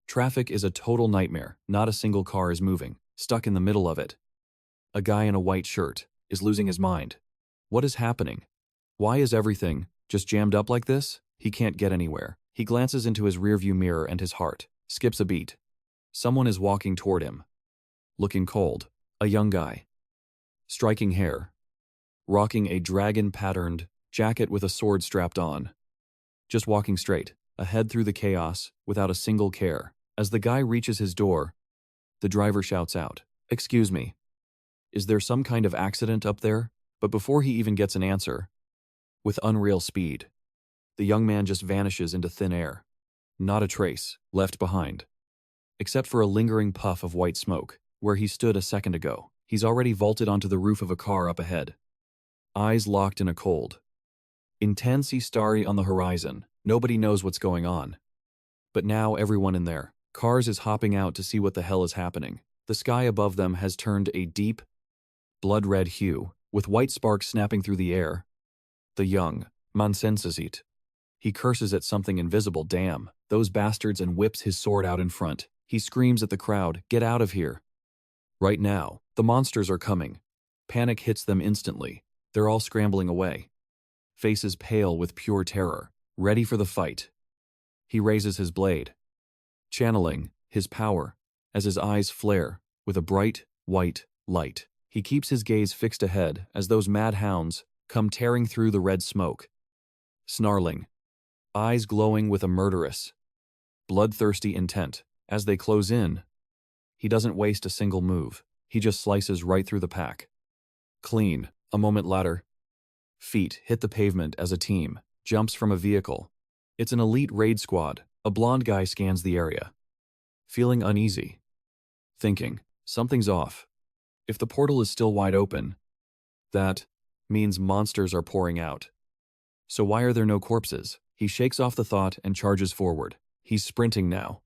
Traffic is a total nightmare. Not a single car is moving, stuck in the middle of it. A guy in a white shirt is losing his mind. What is happening? Why is everything just jammed up like this? He can't get anywhere. He glances into his rearview mirror and his heart skips a beat. Someone is walking toward him. Looking cold. A young guy. Striking hair. Rocking a dragon-patterned jacket with a sword strapped on. Just walking straight, ahead through the chaos, without a single care. As the guy reaches his door, the driver shouts out, "Excuse me. Is there some kind of accident up there?" But before he even gets an answer, with unreal speed, the young man just vanishes into thin air. Not a trace left behind. Except for a lingering puff of white smoke, where he stood a second ago. He's already vaulted onto the roof of a car up ahead. Eyes locked in a cold, intense starry on the horizon. Nobody knows what's going on. But now everyone in there, cars is hopping out to see what the hell is happening. The sky above them has turned a deep, blood-red hue, with white sparks snapping through the air. The young man senses it. He curses at something invisible. Damn, those bastards, and whips his sword out in front. He screams at the crowd, "Get out of here. Right now, the monsters are coming." Panic hits them instantly. They're all scrambling away. Faces pale with pure terror, ready for the fight. He raises his blade, channeling his power as his eyes flare with a bright, white light. He keeps his gaze fixed ahead as those mad hounds come tearing through the red smoke. Snarling, eyes glowing with a murderous, bloodthirsty intent. As they close in, he doesn't waste a single move. He just slices right through the pack. Clean. A moment later, feet hit the pavement as a team jumps from a vehicle. It's an elite raid squad. A blonde guy scans the area, feeling uneasy, thinking, something's off. If the portal is still wide open, that means monsters are pouring out. So why are there no corpses? He shakes off the thought and charges forward. He's sprinting now,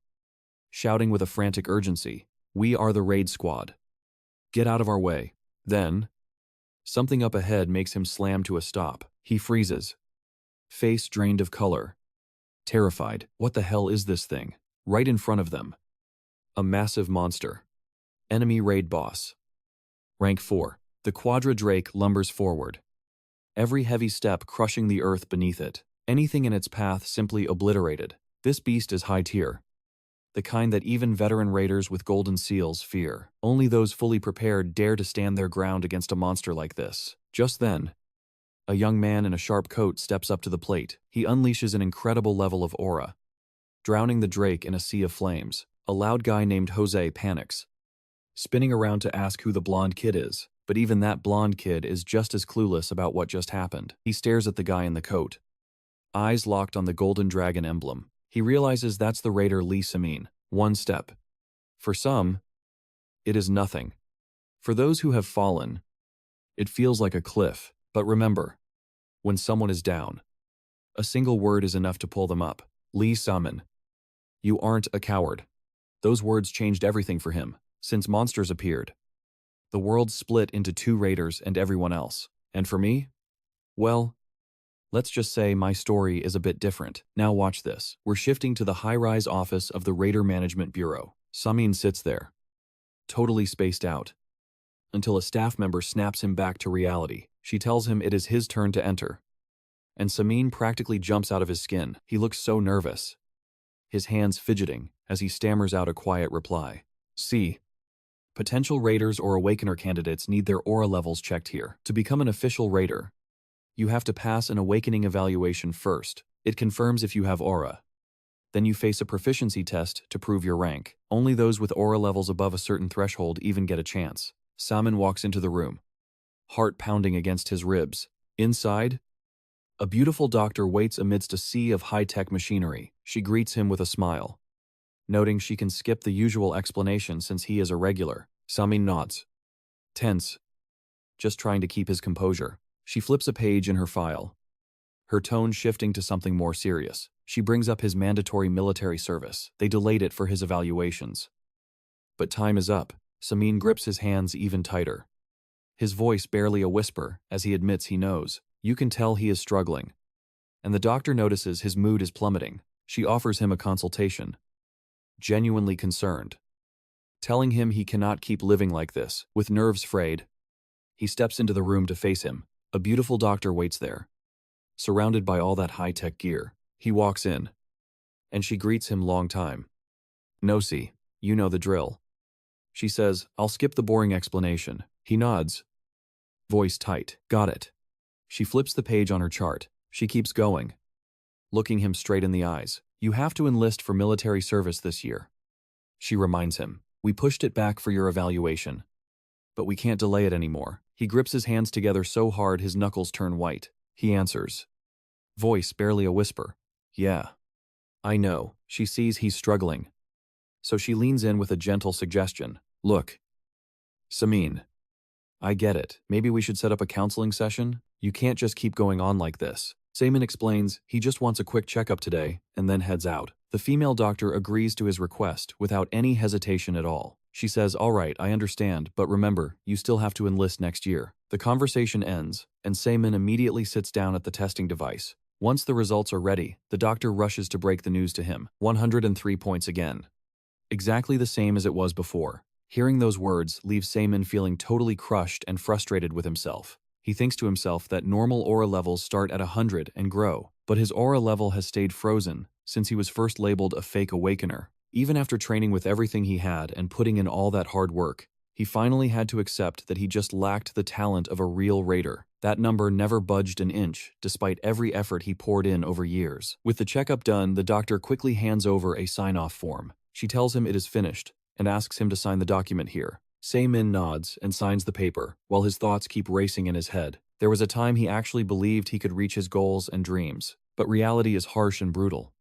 shouting with a frantic urgency, "We are the raid squad. Get out of our way." Then, something up ahead makes him slam to a stop. He freezes, face drained of color, terrified. What the hell is this thing? Right in front of them. A massive monster. Enemy raid boss. Rank 4. The Quadra Drake lumbers forward, every heavy step crushing the earth beneath it. Anything in its path simply obliterated. This beast is high tier. The kind that even veteran raiders with golden seals fear. Only those fully prepared dare to stand their ground against a monster like this. Just then, a young man in a sharp coat steps up to the plate. He unleashes an incredible level of aura, drowning the Drake in a sea of flames. A loud guy named Jose panics, spinning around to ask who the blonde kid is. But even that blonde kid is just as clueless about what just happened. He stares at the guy in the coat, eyes locked on the golden dragon emblem. He realizes that's the raider Lee Samin. One step. For some, it is nothing. For those who have fallen, it feels like a cliff. But remember, when someone is down, a single word is enough to pull them up. Lee Samin. You aren't a coward. Those words changed everything for him. Since monsters appeared, the world split into two raiders and everyone else. And for me? Well, let's just say my story is a bit different. Now watch this. We're shifting to the high-rise office of the Raider Management Bureau. Samin sits there, totally spaced out, until a staff member snaps him back to reality. She tells him it is his turn to enter. And Samin practically jumps out of his skin. He looks so nervous, his hands fidgeting as he stammers out a quiet reply. See, potential raiders or awakener candidates need their aura levels checked here. To become an official raider, you have to pass an awakening evaluation first. It confirms if you have aura. Then you face a proficiency test to prove your rank. Only those with aura levels above a certain threshold even get a chance. Samin walks into the room, heart pounding against his ribs. Inside, a beautiful doctor waits amidst a sea of high-tech machinery. She greets him with a smile, noting she can skip the usual explanation since he is a regular. Samin nods, tense, just trying to keep his composure. She flips a page in her file, her tone shifting to something more serious. She brings up his mandatory military service. They delayed it for his evaluations. But time is up. Samin grips his hands even tighter, his voice barely a whisper as he admits he knows. You can tell he is struggling. And the doctor notices his mood is plummeting. She offers him a consultation, genuinely concerned, telling him he cannot keep living like this. With nerves frayed, he steps into the room to face him. A beautiful doctor waits there, surrounded by all that high-tech gear. He walks in, and she greets him long time. "No, see, you know the drill." She says, "I'll skip the boring explanation." He nods, voice tight. "Got it." She flips the page on her chart. She keeps going, looking him straight in the eyes. "You have to enlist for military service this year." She reminds him, "We pushed it back for your evaluation, but we can't delay it anymore." He grips his hands together so hard his knuckles turn white. He answers, voice barely a whisper, "Yeah, I know." She sees he's struggling, so she leans in with a gentle suggestion. "Look, Samin, I get it. Maybe we should set up a counseling session? You can't just keep going on like this." Samin explains he just wants a quick checkup today and then heads out. The female doctor agrees to his request without any hesitation at all. She says, "All right, I understand, but remember, you still have to enlist next year." The conversation ends, and Samin immediately sits down at the testing device. Once the results are ready, the doctor rushes to break the news to him. 103 points again. Exactly the same as it was before. Hearing those words leaves Samin feeling totally crushed and frustrated with himself. He thinks to himself that normal aura levels start at 100 and grow, but his aura level has stayed frozen since he was first labeled a fake awakener. Even after training with everything he had and putting in all that hard work, he finally had to accept that he just lacked the talent of a real raider. That number never budged an inch, despite every effort he poured in over years. With the checkup done, the doctor quickly hands over a sign-off form. She tells him it is finished, and asks him to sign the document here. Samin nods and signs the paper, while his thoughts keep racing in his head. There was a time he actually believed he could reach his goals and dreams, but reality is harsh and brutal.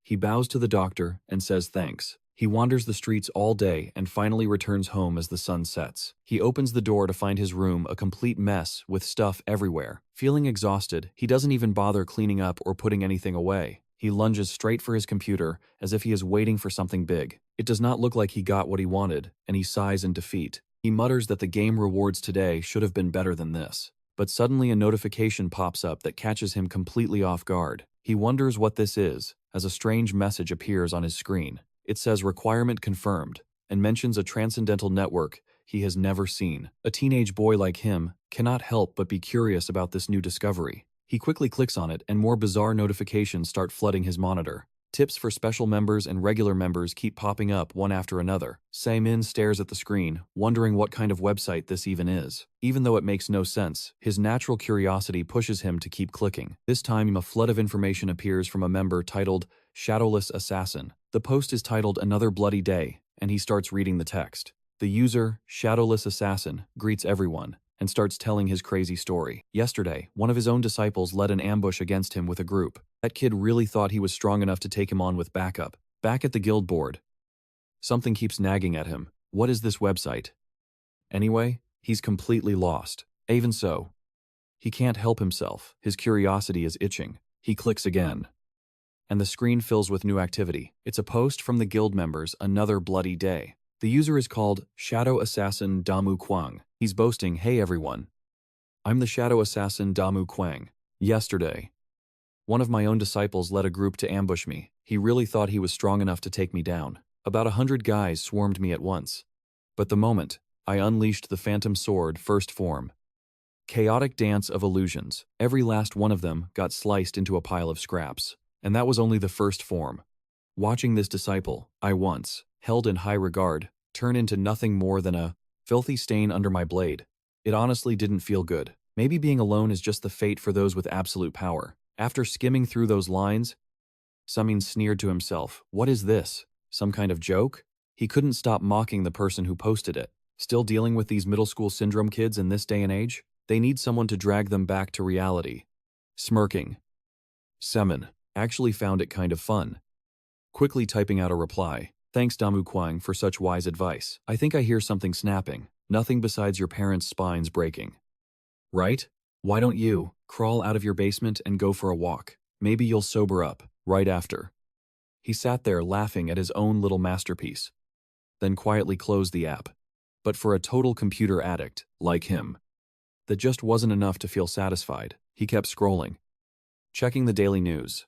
He bows to the doctor and says thanks. He wanders the streets all day and finally returns home as the sun sets. He opens the door to find his room a complete mess with stuff everywhere. Feeling exhausted, he doesn't even bother cleaning up or putting anything away. He lunges straight for his computer as if he is waiting for something big. It does not look like he got what he wanted, and he sighs in defeat. He mutters that the game rewards today should have been better than this. But suddenly a notification pops up that catches him completely off guard. He wonders what this is, as a strange message appears on his screen. It says requirement confirmed, and mentions a transcendental network he has never seen. A teenage boy like him cannot help but be curious about this new discovery. He quickly clicks on it and more bizarre notifications start flooding his monitor. Tips for special members and regular members keep popping up one after another. Samin stares at the screen, wondering what kind of website this even is. Even though it makes no sense, his natural curiosity pushes him to keep clicking. This time, a flood of information appears from a member titled Shadowless Assassin. The post is titled Another Bloody Day, and he starts reading the text. The user, Shadowless Assassin, greets everyone and starts telling his crazy story. Yesterday, one of his own disciples led an ambush against him with a group. That kid really thought he was strong enough to take him on with backup. Back at the guild board, something keeps nagging at him. What is this website? Anyway, he's completely lost. Even so, he can't help himself. His curiosity is itching. He clicks again, and the screen fills with new activity. It's a post from the guild members, Another Bloody Day. The user is called Shadow Assassin Damu Kwang. He's boasting, "Hey everyone, I'm the Shadow Assassin Damu Kwang. Yesterday, one of my own disciples led a group to ambush me. He really thought he was strong enough to take me down. About 100 guys swarmed me at once. But the moment I unleashed the Phantom Sword First Form, chaotic dance of illusions, every last one of them got sliced into a pile of scraps. And that was only the first form. Watching this disciple, I once held in high regard, turn into nothing more than a filthy stain under my blade. It honestly didn't feel good. Maybe being alone is just the fate for those with absolute power." After skimming through those lines, Samin sneered to himself. What is this? Some kind of joke? He couldn't stop mocking the person who posted it. Still dealing with these middle school syndrome kids in this day and age? They need someone to drag them back to reality. Smirking, Samin actually found it kind of fun. Quickly typing out a reply. "Thanks Damu Kwang for such wise advice. I think I hear something snapping. Nothing besides your parents' spines breaking. Right? Why don't you crawl out of your basement and go for a walk? Maybe you'll sober up right after." He sat there laughing at his own little masterpiece, then quietly closed the app. But for a total computer addict, like him, that just wasn't enough to feel satisfied. He kept scrolling, checking the daily news.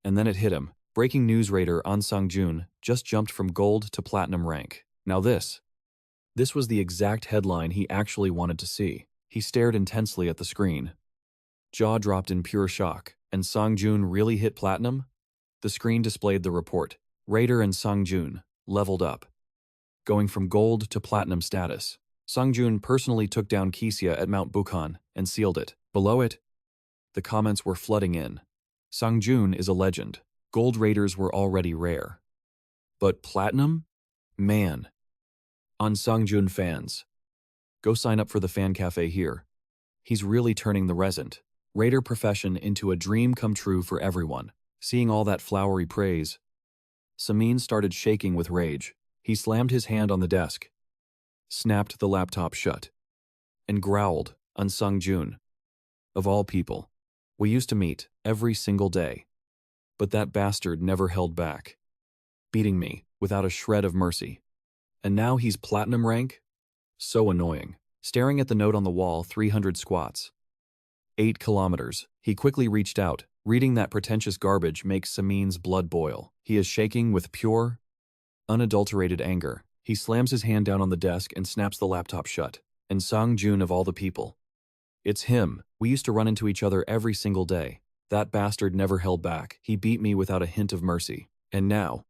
And then it hit him. Breaking news, Raider An Sung-jun just jumped from gold to platinum rank. Now this was the exact headline he actually wanted to see. He stared intensely at the screen. Jaw dropped in pure shock. And Sung-jun really hit platinum? The screen displayed the report. Raider and Sung-jun leveled up, going from gold to platinum status. Sung-jun personally took down Kisya at Mount Bukhan and sealed it. Below it, the comments were flooding in. Sung-jun is a legend. Gold raiders were already rare. But platinum? Man. On Sung-jun fans. Go sign up for the fan cafe here. He's really turning the resent raider profession into a dream come true for everyone. Seeing all that flowery praise, Samin started shaking with rage. He slammed his hand on the desk, snapped the laptop shut, and growled, on Sung-jun. Of all people, we used to meet every single day. But that bastard never held back, beating me without a shred of mercy. And now he's platinum rank? So annoying. Staring at the note on the wall, 300 squats. 8 kilometers. He quickly reached out. Reading that pretentious garbage makes Samin's blood boil. He is shaking with pure, unadulterated anger. He slams his hand down on the desk and snaps the laptop shut. And Sung-jun of all the people. It's him. We used to run into each other every single day. That bastard never held back. He beat me without a hint of mercy. And now,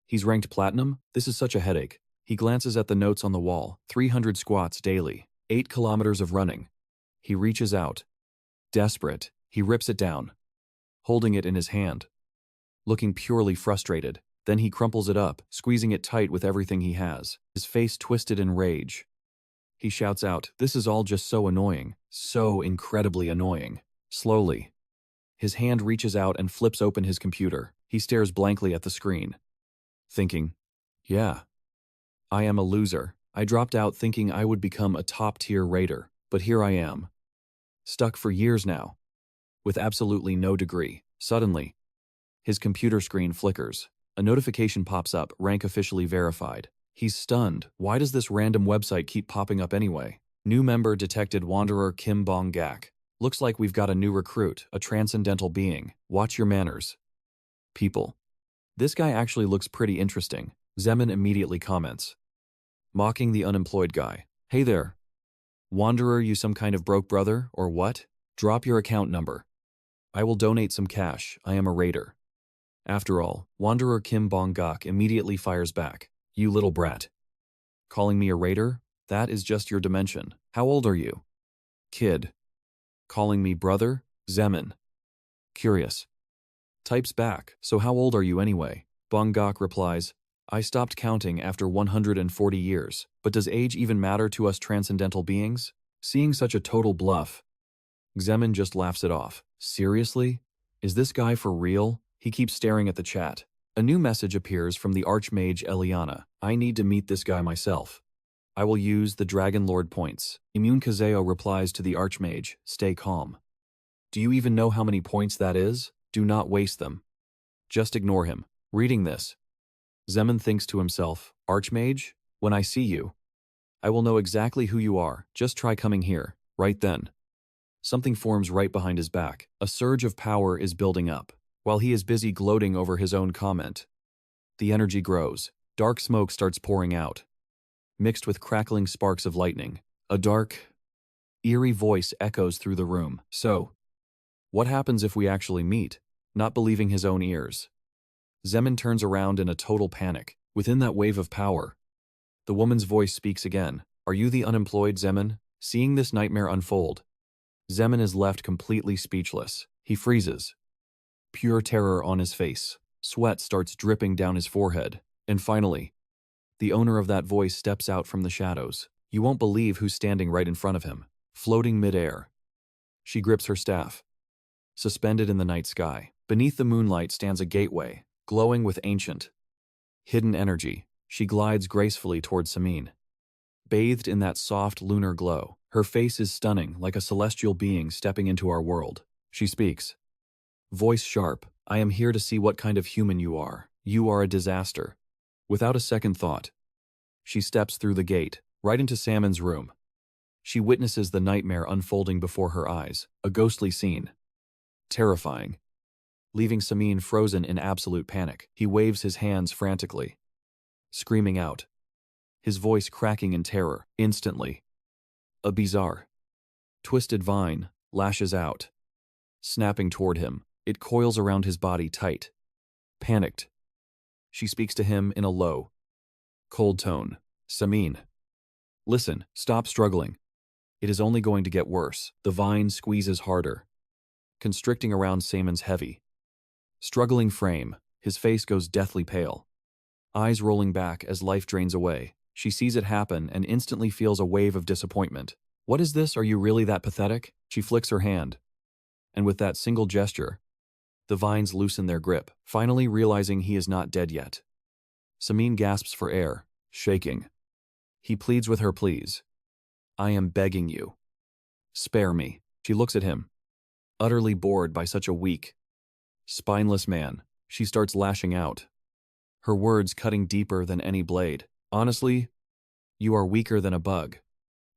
he's ranked platinum? This is such a headache. He glances at the notes on the wall. 300 squats daily. 8 kilometers of running. He reaches out. Desperate, he rips it down, holding it in his hand, looking purely frustrated. Then he crumples it up, squeezing it tight with everything he has, his face twisted in rage. He shouts out, "This is all just so annoying, so incredibly annoying." Slowly, his hand reaches out and flips open his computer. He stares blankly at the screen, thinking, yeah, I am a loser. I dropped out thinking I would become a top-tier raider, but here I am. Stuck for years now, with absolutely no degree. Suddenly, his computer screen flickers. A notification pops up, rank officially verified. He's stunned. Why does this random website keep popping up anyway? New member detected, Wanderer Kim Bong-gak. Looks like we've got a new recruit, a transcendental being. Watch your manners. People. This guy actually looks pretty interesting. Zemin immediately comments, mocking the unemployed guy. Hey there. Wanderer, you some kind of broke brother, or what? Drop your account number. I will donate some cash. I am a raider. After all, Wanderer Kim Bong-gak immediately fires back. You little brat. Calling me a raider? That is just your dimension. How old are you? Kid. Calling me brother? Zemin. Curious. Types back, so how old are you anyway? Bong-gak replies, I stopped counting after 140 years, but does age even matter to us transcendental beings? Seeing such a total bluff, Zemin just laughs it off. Seriously? Is this guy for real? He keeps staring at the chat. A new message appears from the Archmage Eliana. I need to meet this guy myself. I will use the Dragon Lord points. Immune Kazeo replies to the Archmage, stay calm. Do you even know how many points that is? Do not waste them. Just ignore him. Reading this, Zemin thinks to himself, Archmage, when I see you, I will know exactly who you are. Just try coming here. Right then. Something forms right behind his back. A surge of power is building up. While he is busy gloating over his own comment, the energy grows. Dark smoke starts pouring out, mixed with crackling sparks of lightning. A dark, eerie voice echoes through the room. So, what happens if we actually meet? Not believing his own ears, Zemin turns around in a total panic. Within that wave of power, the woman's voice speaks again. Are you the unemployed, Zemin? Seeing this nightmare unfold, Zemin is left completely speechless. He freezes, pure terror on his face. Sweat starts dripping down his forehead. And finally, the owner of that voice steps out from the shadows. You won't believe who's standing right in front of him, floating midair. She grips her staff. Suspended in the night sky, beneath the moonlight stands a gateway, glowing with ancient, hidden energy. She glides gracefully towards Samin. Bathed in that soft lunar glow, her face is stunning, like a celestial being stepping into our world. She speaks. Voice sharp, I am here to see what kind of human you are. You are a disaster. Without a second thought, she steps through the gate, right into Salmon's room. She witnesses the nightmare unfolding before her eyes, a ghostly scene. Terrifying. leaving Samin frozen in absolute panic. He waves his hands frantically, screaming out, his voice cracking in terror. Instantly, a bizarre, twisted vine lashes out, snapping toward him. It coils around his body tight. Panicked, she speaks to him in a low, cold tone. Samin, listen, stop struggling. It is only going to get worse. The vine squeezes harder, constricting around Samin's heavy, struggling frame. His face goes deathly pale, eyes rolling back as life drains away. She sees it happen and instantly feels a wave of disappointment. What is this? Are you really that pathetic? She flicks her hand, and with that single gesture, the vines loosen their grip, finally realizing he is not dead yet. Samin gasps for air, shaking. He pleads with her, please. I am begging you. Spare me. She looks at him, utterly bored by such a weak, spineless man. She starts lashing out, her words cutting deeper than any blade. Honestly, you are weaker than a bug.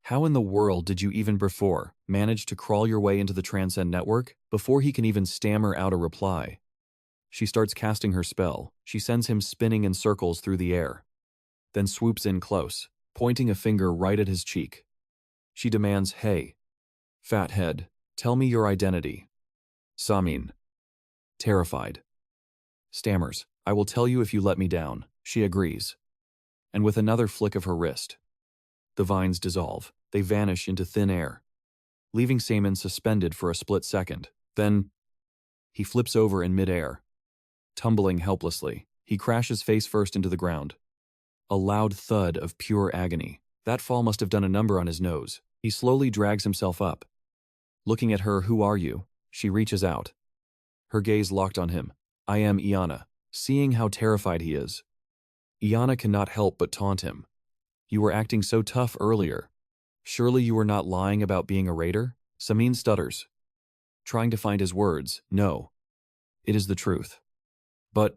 How in the world did you even before manage to crawl your way into the Transcend network? Before he can even stammer out a reply, she starts casting her spell. She sends him spinning in circles through the air, then swoops in close, pointing a finger right at his cheek. She demands, hey, fathead, tell me your identity. Samin, terrified, stammers, I will tell you if you let me down. She agrees, and with another flick of her wrist, the vines dissolve. They vanish into thin air, leaving Samin suspended for a split second. Then, he flips over in midair, tumbling helplessly. He crashes face first into the ground. A loud thud of pure agony. That fall must have done a number on his nose. He slowly drags himself up. Looking at her, who are you? She reaches out, her gaze locked on him. I am Iana. Seeing how terrified he is, Iana cannot help but taunt him. You were acting so tough earlier. Surely you were not lying about being a raider? Samin stutters, trying to find his words. No, it is the truth. But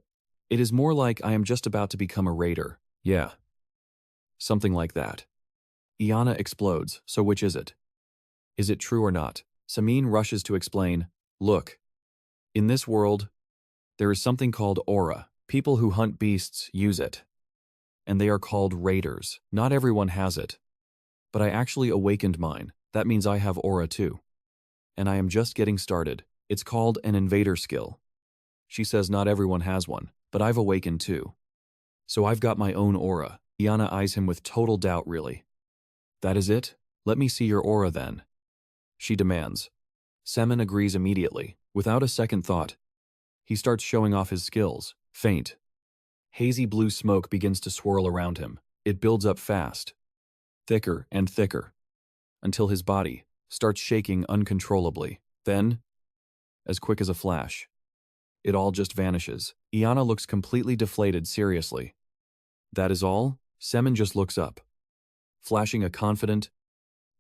it is more like I am just about to become a raider. Yeah, something like that. Iana explodes. So which is it? Is it true or not? Samin rushes to explain. Look, in this world, there is something called aura. People who hunt beasts use it, and they are called raiders. Not everyone has it, but I actually awakened mine. That means I have aura too. And I am just getting started. It's called an invader skill. She says not everyone has one, but I've awakened too. So I've got my own aura. Iana eyes him with total doubt. Really? That is it? Let me see your aura then, she demands. Samin agrees immediately. Without a second thought, he starts showing off his skills. Faint, hazy blue smoke begins to swirl around him. It builds up fast, thicker and thicker, until his body starts shaking uncontrollably. Then, as quick as a flash, it all just vanishes. Iana looks completely deflated. Seriously? That is all? Samin just looks up, flashing a confident,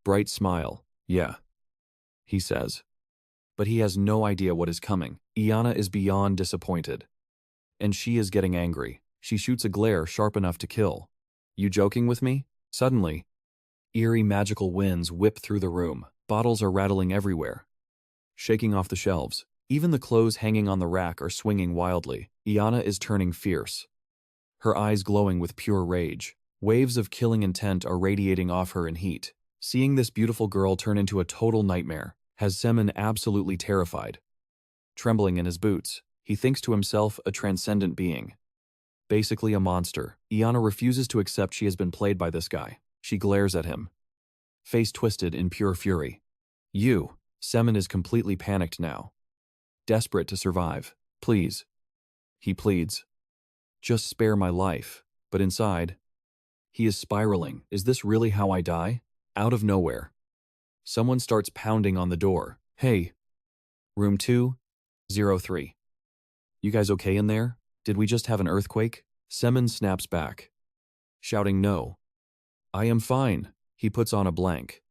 bright smile. Yeah, he says. But he has no idea what is coming. Iana is beyond disappointed, and she is getting angry. She shoots a glare sharp enough to kill. You joking with me? Suddenly, eerie magical winds whip through the room. Bottles are rattling everywhere, shaking off the shelves. Even the clothes hanging on the rack are swinging wildly. Iana is turning fierce, her eyes glowing with pure rage. Waves of killing intent are radiating off her in heat. Seeing this beautiful girl turn into a total nightmare has Samin absolutely terrified. Trembling in his boots, he thinks to himself, a transcendent being, basically a monster. Iana refuses to accept she has been played by this guy. She glares at him, face twisted in pure fury. You. Samin is completely panicked now, desperate to survive. Please, he pleads. Just spare my life. But inside, he is spiraling. Is this really how I die? Out of nowhere, someone starts pounding on the door. Hey, room 203. You guys okay in there? Did we just have an earthquake? Samin snaps back, shouting no. I am fine. He puts on a blank,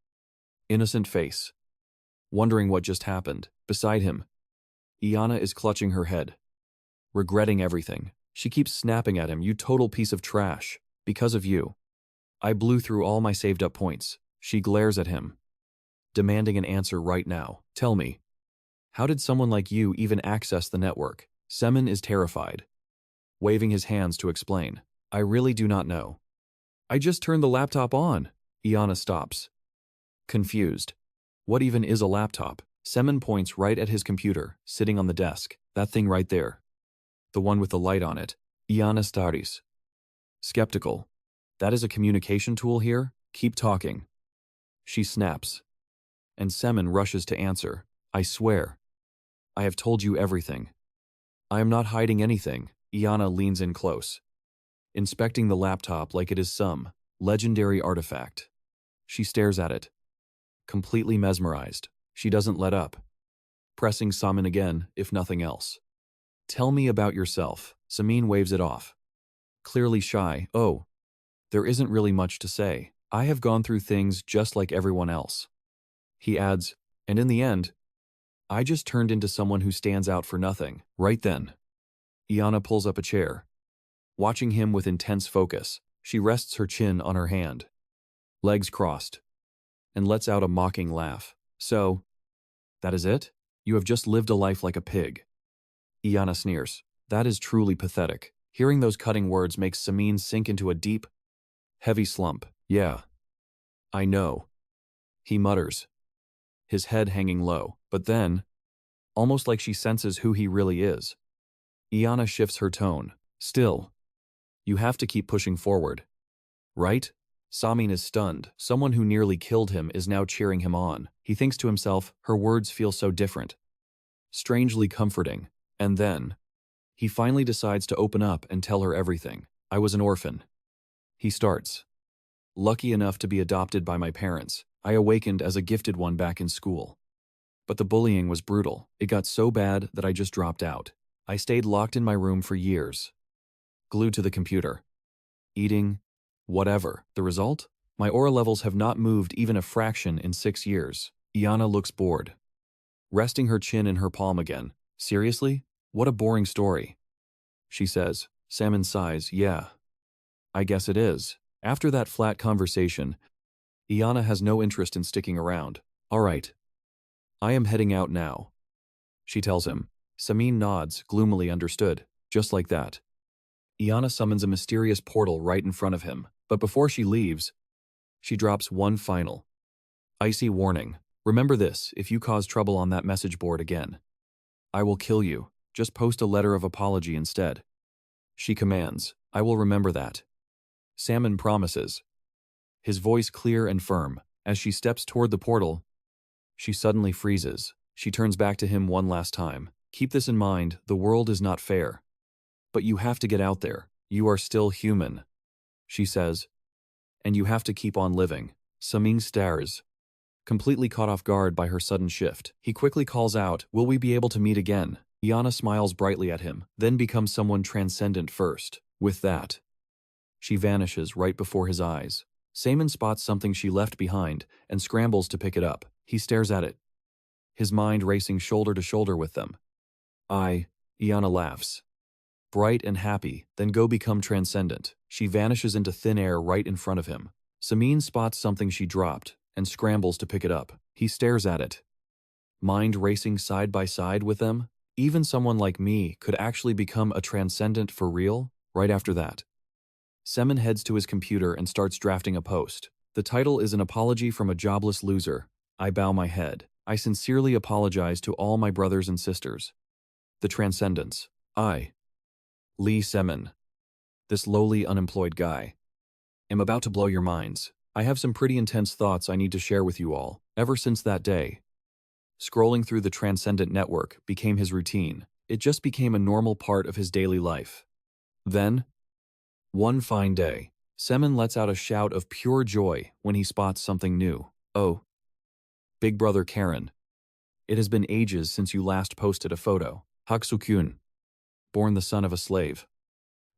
innocent face, wondering what just happened. Beside him, Iana is clutching her head, regretting everything. She keeps snapping at him. You total piece of trash. Because of you, I blew through all my saved up points. She glares at him, demanding an answer right now. Tell me, how did someone like you even access the network? Semen is terrified, waving his hands to explain. I really do not know. I just turned the laptop on. Iana stops, confused. What even is a laptop? Semen points right at his computer, sitting on the desk. That thing right there. The one with the light on it. Iana stares. Skeptical. That is a communication tool here? Keep talking. She snaps. And Semen rushes to answer. I swear. I have told you everything. I am not hiding anything. Iana leans in close, inspecting the laptop like it is some legendary artifact. She stares at it, completely mesmerized. She doesn't let up, pressing Semen again, if nothing else. Tell me about yourself. Semen waves it off, clearly shy. Oh, there isn't really much to say. I have gone through things just like everyone else. He adds, and in the end, I just turned into someone who stands out for nothing. Right then, Iana pulls up a chair. Watching him with intense focus, she rests her chin on her hand, legs crossed, and lets out a mocking laugh. So, that is it? You have just lived a life like a pig. Iana sneers. That is truly pathetic. Hearing those cutting words makes Semen sink into a deep, heavy slump. Yeah, I know, he mutters, his head hanging low. But then, almost like she senses who he really is, Iana shifts her tone. Still, you have to keep pushing forward, right? Semen is stunned. Someone who nearly killed him is now cheering him on. He thinks to himself, her words feel so different, strangely comforting. And then, he finally decides to open up and tell her everything. I was an orphan. He starts. Lucky enough to be adopted by my parents, I awakened as a gifted one back in school. But the bullying was brutal. It got so bad that I just dropped out. I stayed locked in my room for years, glued to the computer, eating, whatever. The result? My aura levels have not moved even a fraction in 6 years. Iana looks bored, resting her chin in her palm again. Seriously? What a boring story, she says. Semen sighs. Yeah, I guess it is. After that flat conversation, Iana has no interest in sticking around. All right, I am heading out now, she tells him. Semen nods, gloomily. Understood. Just like that, Iana summons a mysterious portal right in front of him. But before she leaves, she drops one final, icy warning. Remember this, if you cause trouble on that message board again, I will kill you. Just post a letter of apology instead. She commands. I will remember that. Semen promises, his voice clear and firm. As she steps toward the portal, she suddenly freezes. She turns back to him one last time. Keep this in mind, the world is not fair. But you have to get out there. You are still human, she says. And you have to keep on living. Semen stares, completely caught off guard by her sudden shift. He quickly calls out, will we be able to meet again? Iana smiles brightly at him, then becomes someone transcendent first. With that, she vanishes right before his eyes. Semen spots something she left behind and scrambles to pick it up. He stares at it, his mind racing shoulder to shoulder with them. Iana laughs, bright and happy, then go become transcendent. She vanishes into thin air right in front of him. Semen spots something she dropped and scrambles to pick it up. He stares at it, mind racing side by side with them. Even someone like me could actually become a transcendent for real? Right after that, Semen heads to his computer and starts drafting a post. The title is an apology from a jobless loser. I bow my head. I sincerely apologize to all my brothers and sisters. The Transcendents. Lee Semen, this lowly unemployed guy, am about to blow your minds. I have some pretty intense thoughts I need to share with you all. Ever since that day, scrolling through the Transcendent network became his routine. It just became a normal part of his daily life. Then, one fine day, Semen lets out a shout of pure joy when he spots something new. Oh, big brother Karen. It has been ages since you last posted a photo. Haksukun, born the son of a slave,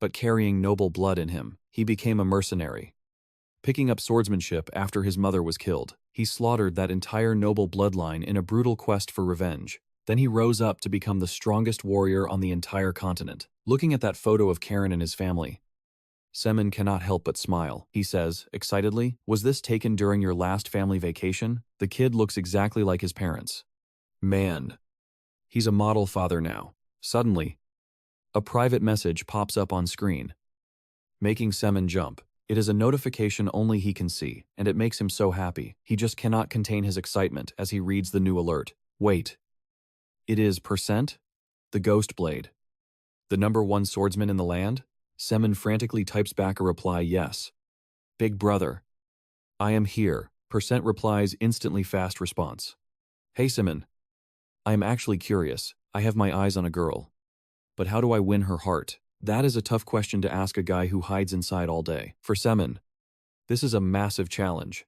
but carrying noble blood in him, he became a mercenary. Picking up swordsmanship after his mother was killed, he slaughtered that entire noble bloodline in a brutal quest for revenge. Then he rose up to become the strongest warrior on the entire continent. Looking at that photo of Karen and his family, Semen cannot help but smile. He says, excitedly, was this taken during your last family vacation? The kid looks exactly like his parents. Man, he's a model father now. Suddenly, A private message pops up on screen, making Semen jump. It is a notification only he can see, and it makes him so happy. He just cannot contain his excitement as he reads the new alert. Wait. It is %? The Ghost Blade. The #1 swordsman in the land? Semen frantically types back a reply, yes. Big brother. I am here. % replies instantly fast response. Hey Semen. I am actually curious. I have my eyes on a girl. But how do I win her heart? That is a tough question to ask a guy who hides inside all day. For Semen, this is a massive challenge.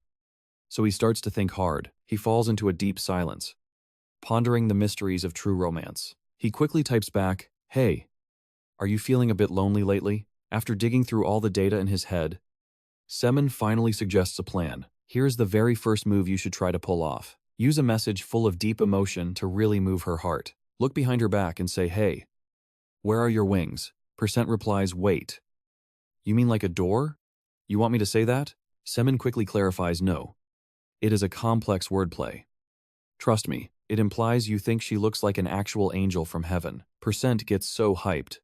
So he starts to think hard. He falls into a deep silence, pondering the mysteries of true romance. He quickly types back, hey, are you feeling a bit lonely lately? After digging through all the data in his head, Semen finally suggests a plan. Here's the very first move you should try to pull off. Use a message full of deep emotion to really move her heart. Look behind her back and say, hey, where are your wings? % replies, wait. You mean like a door? You want me to say that? Semen quickly clarifies, no. It is a complex wordplay. Trust me, it implies you think she looks like an actual angel from heaven. % gets so hyped.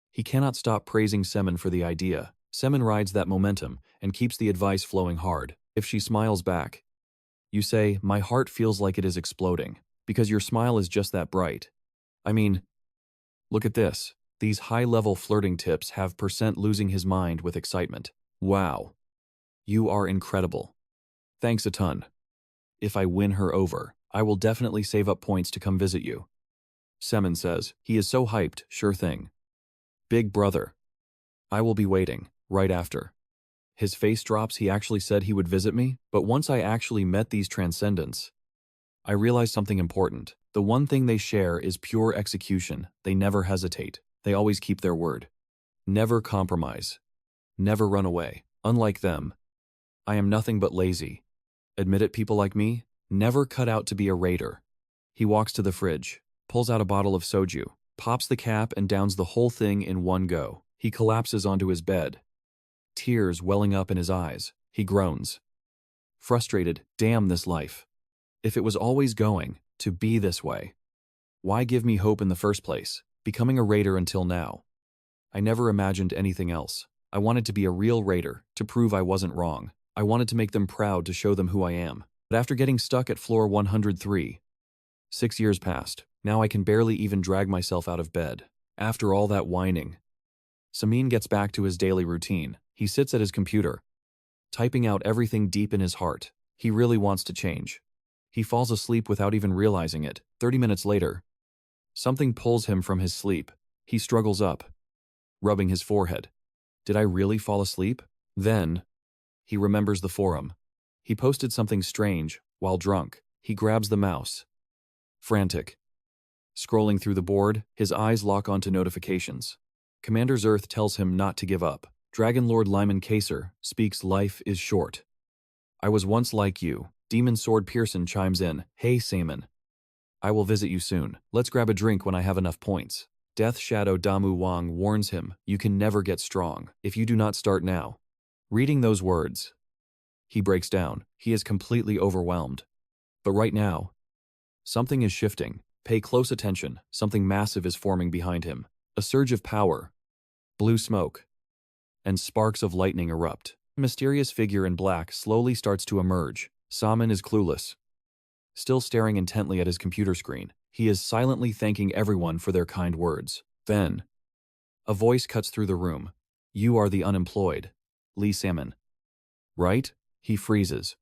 He cannot stop praising Semen for the idea. Semen rides that momentum and keeps the advice flowing hard. If she smiles back, you say, my heart feels like it is exploding, because your smile is just that bright. I mean, look at this. These high-level flirting tips have % losing his mind with excitement. Wow. You are incredible. Thanks a ton. If I win her over, I will definitely save up points to come visit you. Semen says, he is so hyped, sure thing. Big brother. I will be waiting, right after. His face drops. He actually said he would visit me, but once I actually met these transcendents, I realized something important. The one thing they share is pure execution. They never hesitate. They always keep their word. Never compromise. Never run away. Unlike them, I am nothing but lazy. Admit it, people like me? Never cut out to be a raider. He walks to the fridge, pulls out a bottle of soju, pops the cap and downs the whole thing in one go. He collapses onto his bed, tears welling up in his eyes. He groans. Frustrated, damn this life. If it was always going to be this way, why give me hope in the first place? Becoming a raider until now. I never imagined anything else. I wanted to be a real raider, to prove I wasn't wrong. I wanted to make them proud, to show them who I am. But after getting stuck at floor 103, 6 years passed. Now I can barely even drag myself out of bed. After all that whining, Semen gets back to his daily routine. He sits at his computer, typing out everything deep in his heart. He really wants to change. He falls asleep without even realizing it. 30 minutes later, something pulls him from his sleep. He struggles up, rubbing his forehead. Did I really fall asleep? Then, he remembers the forum. He posted something strange while drunk. He grabs the mouse. Frantic. Scrolling through the board, his eyes lock onto notifications. Commander Zerth tells him not to give up. Dragon Lord Lyman Kaser speaks, life is short. I was once like you. Demon Sword Pearson chimes in, hey Semen. I will visit you soon. Let's grab a drink when I have enough points. Death Shadow Damu Wang warns him, you can never get strong if you do not start now. Reading those words, he breaks down. He is completely overwhelmed. But right now, something is shifting. Pay close attention. Something massive is forming behind him. A surge of power, blue smoke, and sparks of lightning erupt. A mysterious figure in black slowly starts to emerge. Semen is clueless, still staring intently at his computer screen. He is silently thanking everyone for their kind words. Then, a voice cuts through the room. You are the unemployed, Lee Semen. Right? He freezes.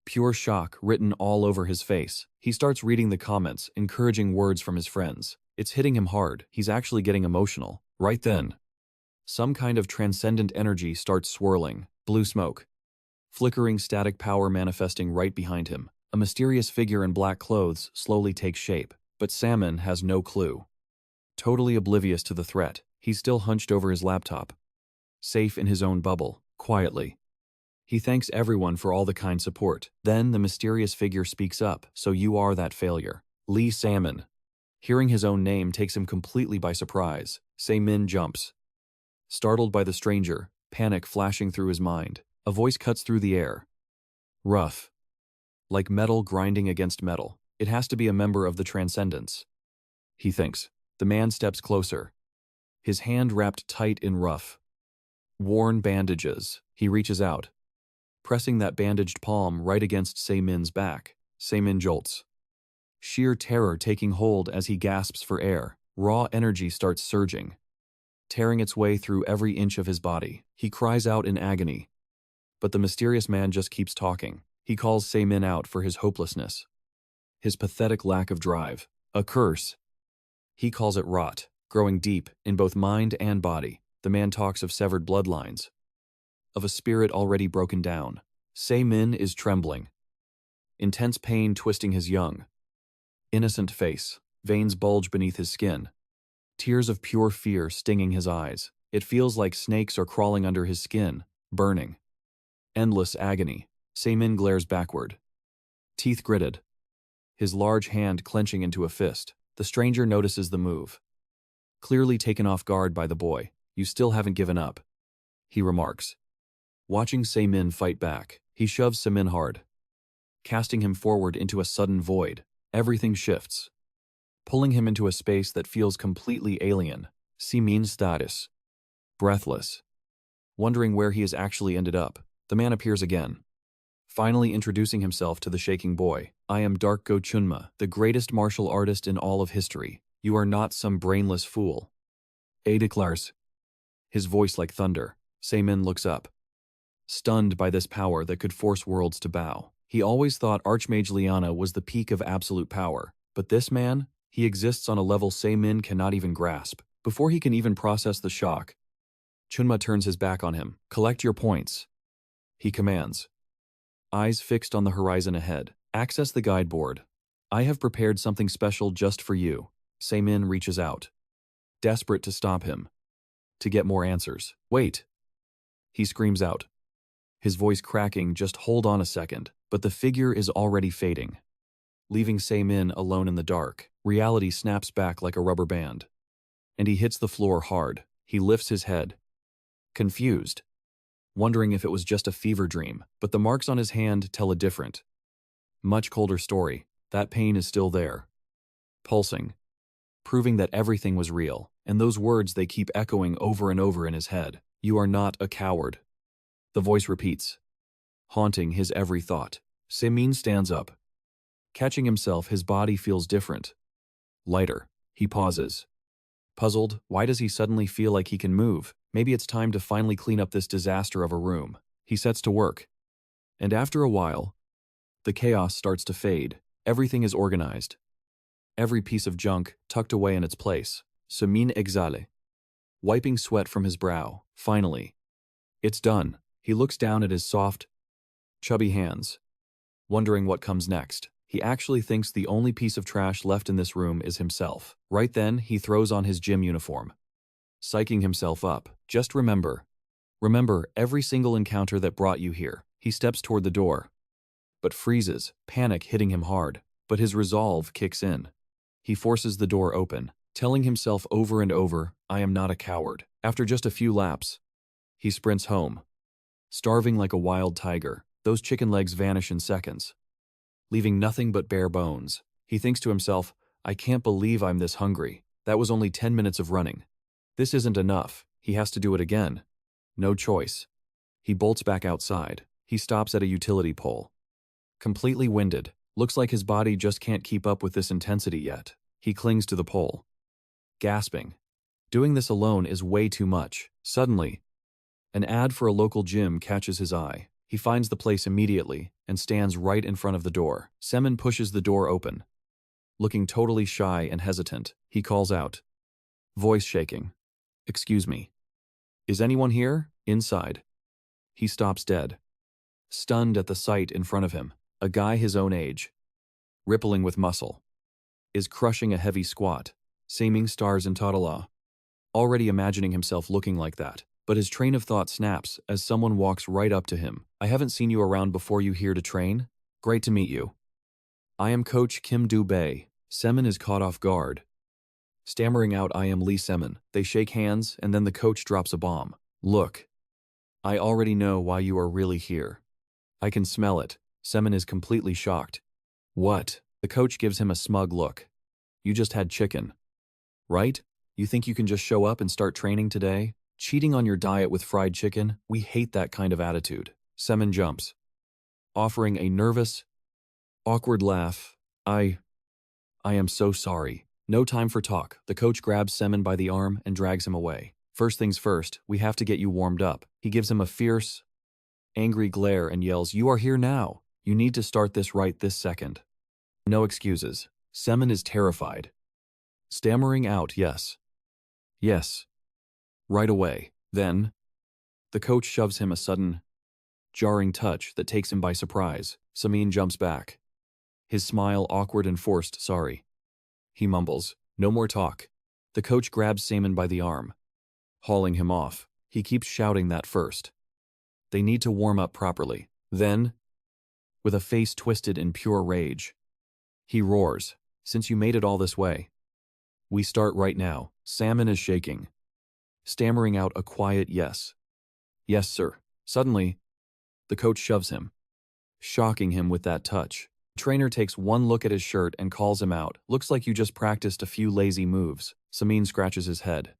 Pure shock written all over his face. He starts reading the comments, encouraging words from his friends. It's hitting him hard. He's actually getting emotional. Right then, some kind of transcendent energy starts swirling. Blue smoke. Flickering static power manifesting right behind him. A mysterious figure in black clothes slowly takes shape. But Semen has no clue. Totally oblivious to the threat, he's still hunched over his laptop, safe in his own bubble, quietly. He thanks everyone for all the kind support. Then the mysterious figure speaks up, so you are that failure. Lee Semen. Hearing his own name takes him completely by surprise. Semen jumps, startled by the stranger, panic flashing through his mind. A voice cuts through the air. Rough. Like metal grinding against metal. It has to be a member of the Transcendence. He thinks. The man steps closer, his hand wrapped tight in rough, worn bandages. He reaches out, pressing that bandaged palm right against Se-min's back. Se-min jolts, sheer terror taking hold as he gasps for air. Raw energy starts surging, tearing its way through every inch of his body. He cries out in agony, but the mysterious man just keeps talking. He calls Se-min out for his hopelessness, his pathetic lack of drive, a curse. He calls it rot, growing deep in both mind and body. The man talks of severed bloodlines, of a spirit already broken down. Se-min is trembling, intense pain twisting his young, innocent face. Veins bulge beneath his skin, tears of pure fear stinging his eyes. It feels like snakes are crawling under his skin, burning. Endless agony. Se-min glares backward, teeth gritted, his large hand clenching into a fist. The stranger notices the move, clearly taken off guard by the boy. "You still haven't given up," he remarks. Watching Se-min fight back, he shoves Se-min hard, casting him forward into a sudden void. Everything shifts, pulling him into a space that feels completely alien. Se-min status, breathless, wondering where he has actually ended up. The man appears again, finally introducing himself to the shaking boy. "I am Dark Go Chunma, the greatest martial artist in all of history. You are not some brainless fool," A declares, his voice like thunder. Se-min looks up, stunned by this power that could force worlds to bow. He always thought Archmage Liana was the peak of absolute power, but this man, he exists on a level Se-min cannot even grasp. Before he can even process the shock, Chunma turns his back on him. "Collect your points," he commands, eyes fixed on the horizon ahead. "Access the guide board. I have prepared something special just for you." Se-min reaches out, desperate to stop him, to get more answers. "Wait," he screams out, his voice cracking. "Just hold on a second." But the figure is already fading, leaving Se-min alone in the dark. Reality snaps back like a rubber band, and he hits the floor hard. He lifts his head, confused, wondering if it was just a fever dream. But the marks on his hand tell a different, much colder story. That pain is still there, pulsing, proving that everything was real. And those words, they keep echoing over and over in his head. "You are not a coward," the voice repeats, haunting his every thought. Se-min stands up, catching himself. His body feels different, lighter. He pauses, puzzled. Why does he suddenly feel like he can move? Maybe it's time to finally clean up this disaster of a room. He sets to work, and after a while, the chaos starts to fade. Everything is organized, every piece of junk tucked away in its place. Se-min exhale, wiping sweat from his brow. Finally, it's done. He looks down at his soft, chubby hands, wondering what comes next. He actually thinks the only piece of trash left in this room is himself. Right then, he throws on his gym uniform, psyching himself up. "Just remember every single encounter that brought you here." He steps toward the door, but freezes, panic hitting him hard. But his resolve kicks in. He forces the door open, telling himself over and over, "I am not a coward." After just a few laps, he sprints home, starving like a wild tiger. Those chicken legs vanish in seconds, leaving nothing but bare bones. He thinks to himself, "I can't believe I'm this hungry. That was only 10 minutes of running. This isn't enough." He has to do it again. No choice. He bolts back outside. He stops at a utility pole, completely winded. Looks like his body just can't keep up with this intensity yet. He clings to the pole, gasping. Doing this alone is way too much. Suddenly, an ad for a local gym catches his eye. He finds the place immediately and stands right in front of the door. Se-min pushes the door open, looking totally shy and hesitant. He calls out, voice shaking, "Excuse me. Is anyone here?" Inside, he stops dead, stunned at the sight in front of him. A guy his own age, rippling with muscle, is crushing a heavy squat. Se-min stars in Tadala, already imagining himself looking like that. But his train of thought snaps as someone walks right up to him. "I haven't seen you around before. You here to train? Great to meet you. I am Coach Kim Do-bae." Se-min is caught off guard, stammering out, "I am Lee Se-min." They shake hands, and then the coach drops a bomb. "Look, I already know why you are really here. I can smell it." Se-min is completely shocked. "What?" The coach gives him a smug look. "You just had chicken, right? You think you can just show up and start training today? Cheating on your diet with fried chicken? We hate that kind of attitude. Semen jumps, offering a nervous, awkward laugh. I am so sorry. No time for talk. The coach grabs Semen by the arm and drags him away. First things first, we have to get you warmed up. He gives him a fierce, angry glare and yells, "You are here now. You need to start this right this second." No excuses. Semen is terrified, stammering out, "Yes. Yes. Right away." Then, the coach shoves him a sudden, jarring touch that takes him by surprise. Samin jumps back, his smile awkward and forced. "Sorry." He mumbles, "No more talk." The coach grabs Samin by the arm, hauling him off. He keeps shouting that first. They need to warm up properly. Then, with a face twisted in pure rage, he roars, "Since you made it all this way, we start right now." Samin is shaking, stammering out a quiet yes. "Yes, sir." Suddenly, the coach shoves him, shocking him with that touch. The trainer takes one look at his shirt and calls him out. "Looks like you just practiced a few lazy moves." Samin scratches his head,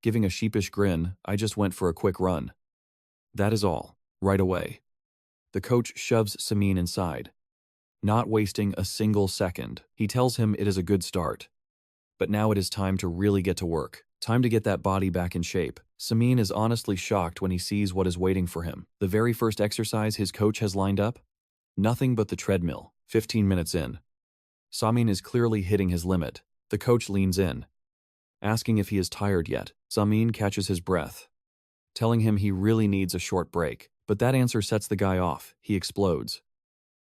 giving a sheepish grin. "I just went for a quick run. That is all." Right away, the coach shoves Samin inside, not wasting a single second. He tells him it is a good start, but now it is time to really get to work. Time to get that body back in shape. Samin is honestly shocked when he sees what is waiting for him. The very first exercise his coach has lined up? Nothing but the treadmill. 15 minutes in, Samin is clearly hitting his limit. The coach leans in, asking if he is tired yet. Samin catches his breath, telling him he really needs a short break. But that answer sets the guy off. He explodes,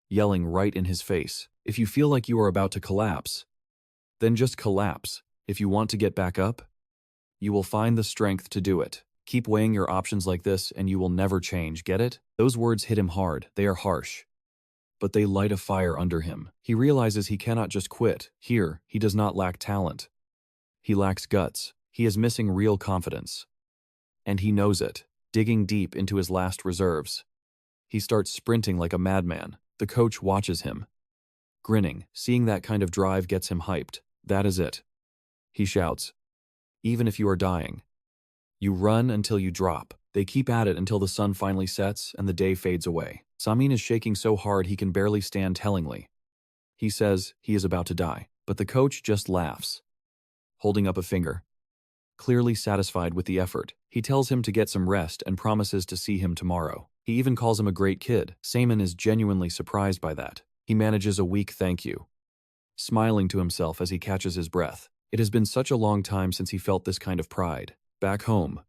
yelling right in his face, "If you feel like you are about to collapse, then just collapse. If you want to get back up, you will find the strength to do it. Keep weighing your options like this and you will never change, get it?" Those words hit him hard. They are harsh, but they light a fire under him. He realizes he cannot just quit. Here, he does not lack talent. He lacks guts. He is missing real confidence. And he knows it. Digging deep into his last reserves, he starts sprinting like a madman. The coach watches him, grinning. Seeing that kind of drive gets him hyped. "That is it," he shouts. "Even if you are dying, you run until you drop." They keep at it until the sun finally sets and the day fades away. Samin is shaking so hard he can barely stand. Tellingly, he says he is about to die, but the coach just laughs, holding up a finger, clearly satisfied with the effort. He tells him to get some rest and promises to see him tomorrow. He even calls him a great kid. Samin is genuinely surprised by that. He manages a weak thank you, smiling to himself as he catches his breath. It has been such a long time since he felt this kind of pride. Back home,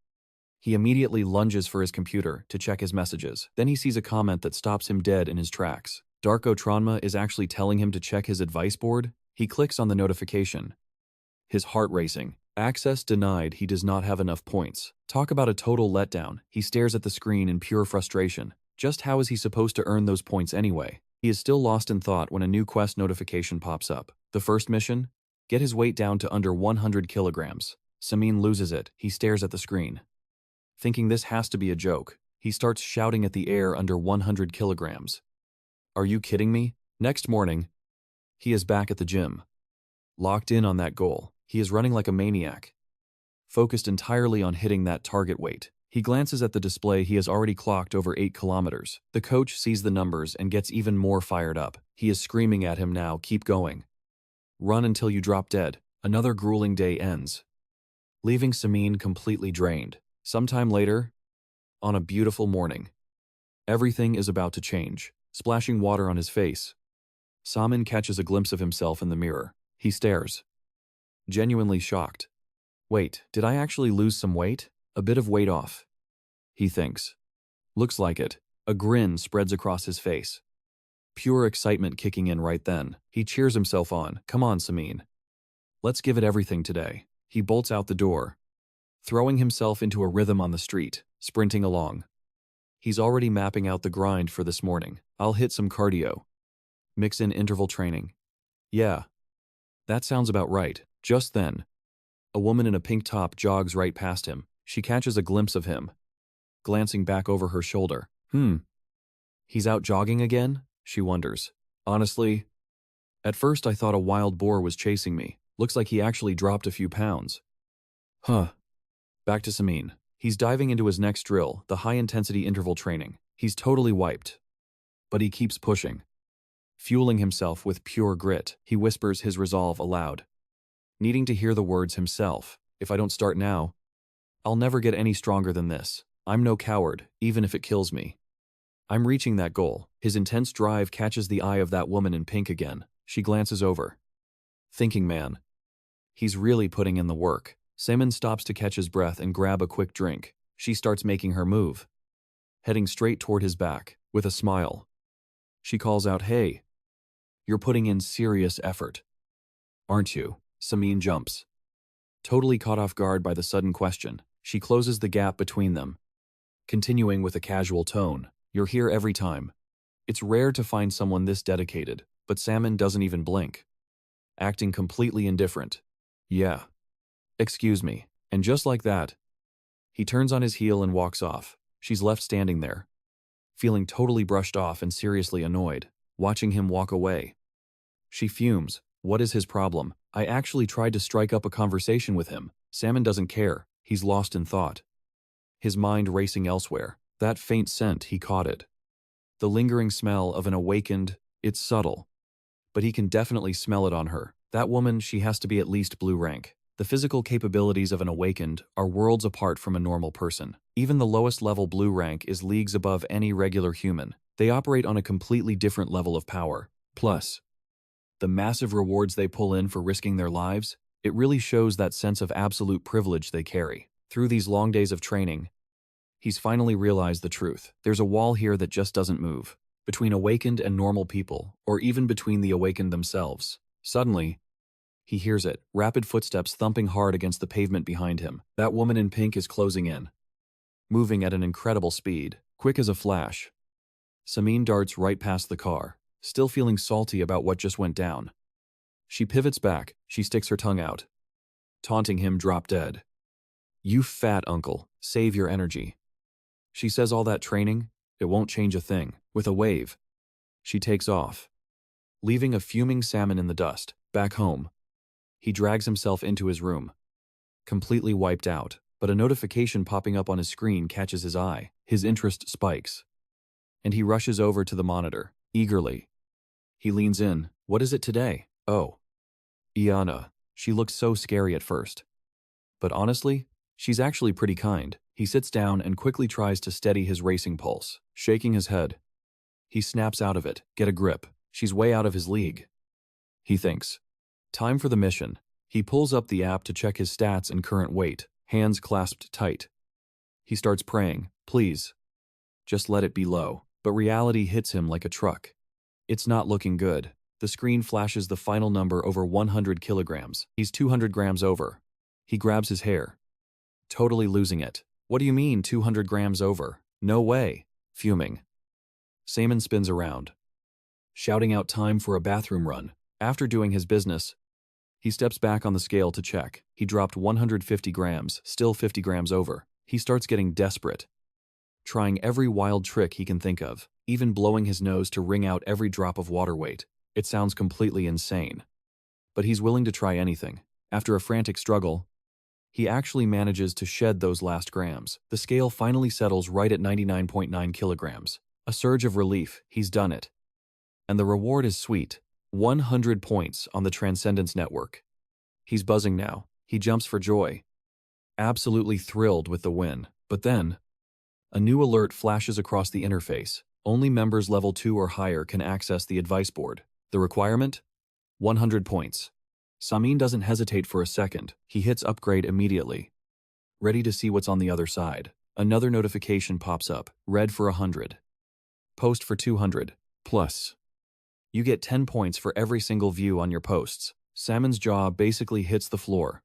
he immediately lunges for his computer to check his messages. Then he sees a comment that stops him dead in his tracks. Darko Tranma is actually telling him to check his advice board. He clicks on the notification, his heart racing. Access denied. He does not have enough points. Talk about a total letdown. He stares at the screen in pure frustration. Just how is he supposed to earn those points anyway? He is still lost in thought when a new quest notification pops up. The first mission? Get his weight down to under 100 kilograms. Samin loses it. He stares at the screen, thinking this has to be a joke. He starts shouting at the air, "Under 100 kilograms. Are you kidding me?" Next morning, he is back at the gym, locked in on that goal. He is running like a maniac, focused entirely on hitting that target weight. He glances at the display. He has already clocked over 8 kilometers. The coach sees the numbers and gets even more fired up. He is screaming at him now, "Keep going. Run until you drop dead." Another grueling day ends, leaving Samin completely drained. Sometime later, on a beautiful morning, everything is about to change. Splashing water on his face, Samin catches a glimpse of himself in the mirror. He stares, genuinely shocked. "Wait, did I actually lose some weight? A bit of weight off," he thinks. Looks like it. A grin spreads across his face, pure excitement kicking in right then. He cheers himself on. "Come on, Samin. Let's give it everything today." He bolts out the door, throwing himself into a rhythm on the street, sprinting along. He's already mapping out the grind for this morning. "I'll hit some cardio, mix in interval training. Yeah, that sounds about right." Just then, a woman in a pink top jogs right past him. She catches a glimpse of him, glancing back over her shoulder. He's out jogging again? She wonders. Honestly, at first I thought a wild boar was chasing me. Looks like he actually dropped a few pounds. Huh. Back to Samin. He's diving into his next drill, the high-intensity interval training. He's totally wiped. But he keeps pushing. Fueling himself with pure grit, he whispers his resolve aloud. Needing to hear the words himself. If I don't start now, I'll never get any stronger than this. I'm no coward, even if it kills me. I'm reaching that goal. His intense drive catches the eye of that woman in pink again. She glances over. Thinking man. He's really putting in the work. Simon stops to catch his breath and grab a quick drink. She starts making her move. Heading straight toward his back, with a smile. She calls out, "Hey, you're putting in serious effort, aren't you?" Samin jumps. Totally caught off guard by the sudden question, she closes the gap between them. Continuing with a casual tone, "You're here every time." It's rare to find someone this dedicated, but Salmon doesn't even blink. Acting completely indifferent. "Yeah. Excuse me." And just like that, he turns on his heel and walks off. She's left standing there, feeling totally brushed off and seriously annoyed, watching him walk away. She fumes. What is his problem? I actually tried to strike up a conversation with him. Salmon doesn't care. He's lost in thought. His mind racing elsewhere. That faint scent, he caught it. The lingering smell of an awakened, it's subtle. But he can definitely smell it on her. That woman, she has to be at least blue rank. The physical capabilities of an awakened are worlds apart from a normal person. Even the lowest level blue rank is leagues above any regular human. They operate on a completely different level of power. Plus, the massive rewards they pull in for risking their lives, it really shows that sense of absolute privilege they carry. Through these long days of training, he's finally realized the truth. There's a wall here that just doesn't move. Between awakened and normal people, or even between the awakened themselves. Suddenly, he hears it, rapid footsteps thumping hard against the pavement behind him. That woman in pink is closing in. Moving at an incredible speed, quick as a flash. Samin darts right past the car, still feeling salty about what just went down. She pivots back, she sticks her tongue out, taunting him drop dead. "You fat uncle, save your energy." She says all that training, it won't change a thing. With a wave, she takes off, leaving a fuming Salmon in the dust. Back home, he drags himself into his room, completely wiped out, but a notification popping up on his screen catches his eye. His interest spikes, and he rushes over to the monitor, eagerly. He leans in. What is it today? Oh, Iana. She looks so scary at first. But honestly, she's actually pretty kind. He sits down and quickly tries to steady his racing pulse, shaking his head. He snaps out of it. Get a grip. She's way out of his league. He thinks. Time for the mission. He pulls up the app to check his stats and current weight, hands clasped tight. He starts praying, please, just let it be low. But reality hits him like a truck. It's not looking good. The screen flashes the final number over 100 kilograms. He's 200 grams over. He grabs his hair, totally losing it. What do you mean 200 grams over? No way. Fuming, Salmon spins around, shouting out time for a bathroom run. After doing his business, he steps back on the scale to check. He dropped 150 grams, still 50 grams over. He starts getting desperate, trying every wild trick he can think of, even blowing his nose to wring out every drop of water weight. It sounds completely insane, but he's willing to try anything. After a frantic struggle, he actually manages to shed those last grams. The scale finally settles right at 99.9 kilograms. A surge of relief, he's done it. And the reward is sweet. 100 points on the Transcendence Network. He's buzzing now. He jumps for joy, absolutely thrilled with the win. But then, a new alert flashes across the interface. Only members level 2 or higher can access the advice board. The requirement? 100 points. Samin doesn't hesitate for a second. He hits upgrade immediately, ready to see what's on the other side. Another notification pops up. Read for 100. Post for 200. Plus, you get 10 points for every single view on your posts. Salmon's jaw basically hits the floor.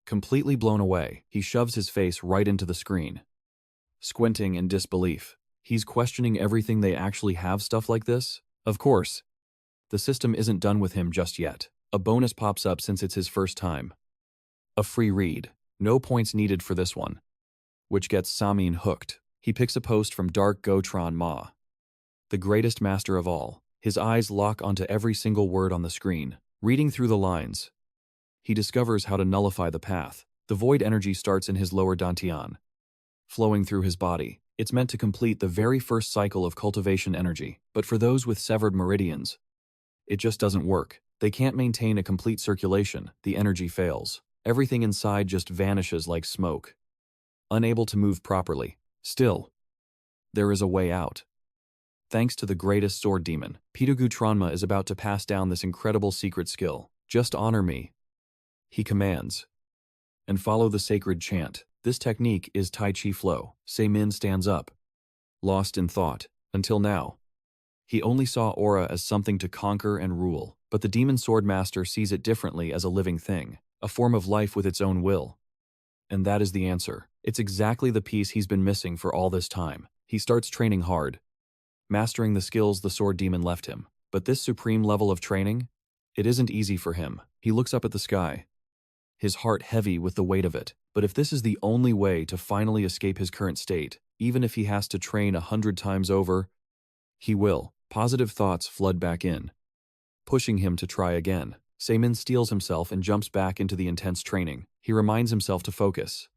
Completely blown away, he shoves his face right into the screen, squinting in disbelief. He's questioning everything they actually have stuff like this. Of course, the system isn't done with him just yet. A bonus pops up since it's his first time. A free read. No points needed for this one, which gets Samin hooked. He picks a post from Dark Gotron Ma, the greatest master of all. His eyes lock onto every single word on the screen. Reading through the lines, he discovers how to nullify the path. The void energy starts in his lower dantian, flowing through his body. It's meant to complete the very first cycle of cultivation energy, but for those with severed meridians, it just doesn't work. They can't maintain a complete circulation, the energy fails. Everything inside just vanishes like smoke. Unable to move properly. Still, there is a way out. Thanks to the greatest sword demon, Pitugu Tranma is about to pass down this incredible secret skill. Just honor me, he commands, and follow the sacred chant. This technique is Tai Chi flow. Seimin stands up, lost in thought. Until now, he only saw aura as something to conquer and rule, but the demon sword master sees it differently, as a living thing, a form of life with its own will. And that is the answer. It's exactly the piece he's been missing for all this time. He starts training hard, mastering the skills the sword demon left him. But this supreme level of training, it isn't easy for him. He looks up at the sky, his heart heavy with the weight of it. But if this is the only way to finally escape his current state, even if he has to train 100 times over, he will. Positive thoughts flood back in, pushing him to try again. Seimin steels himself and jumps back into the intense training. He reminds himself to focus,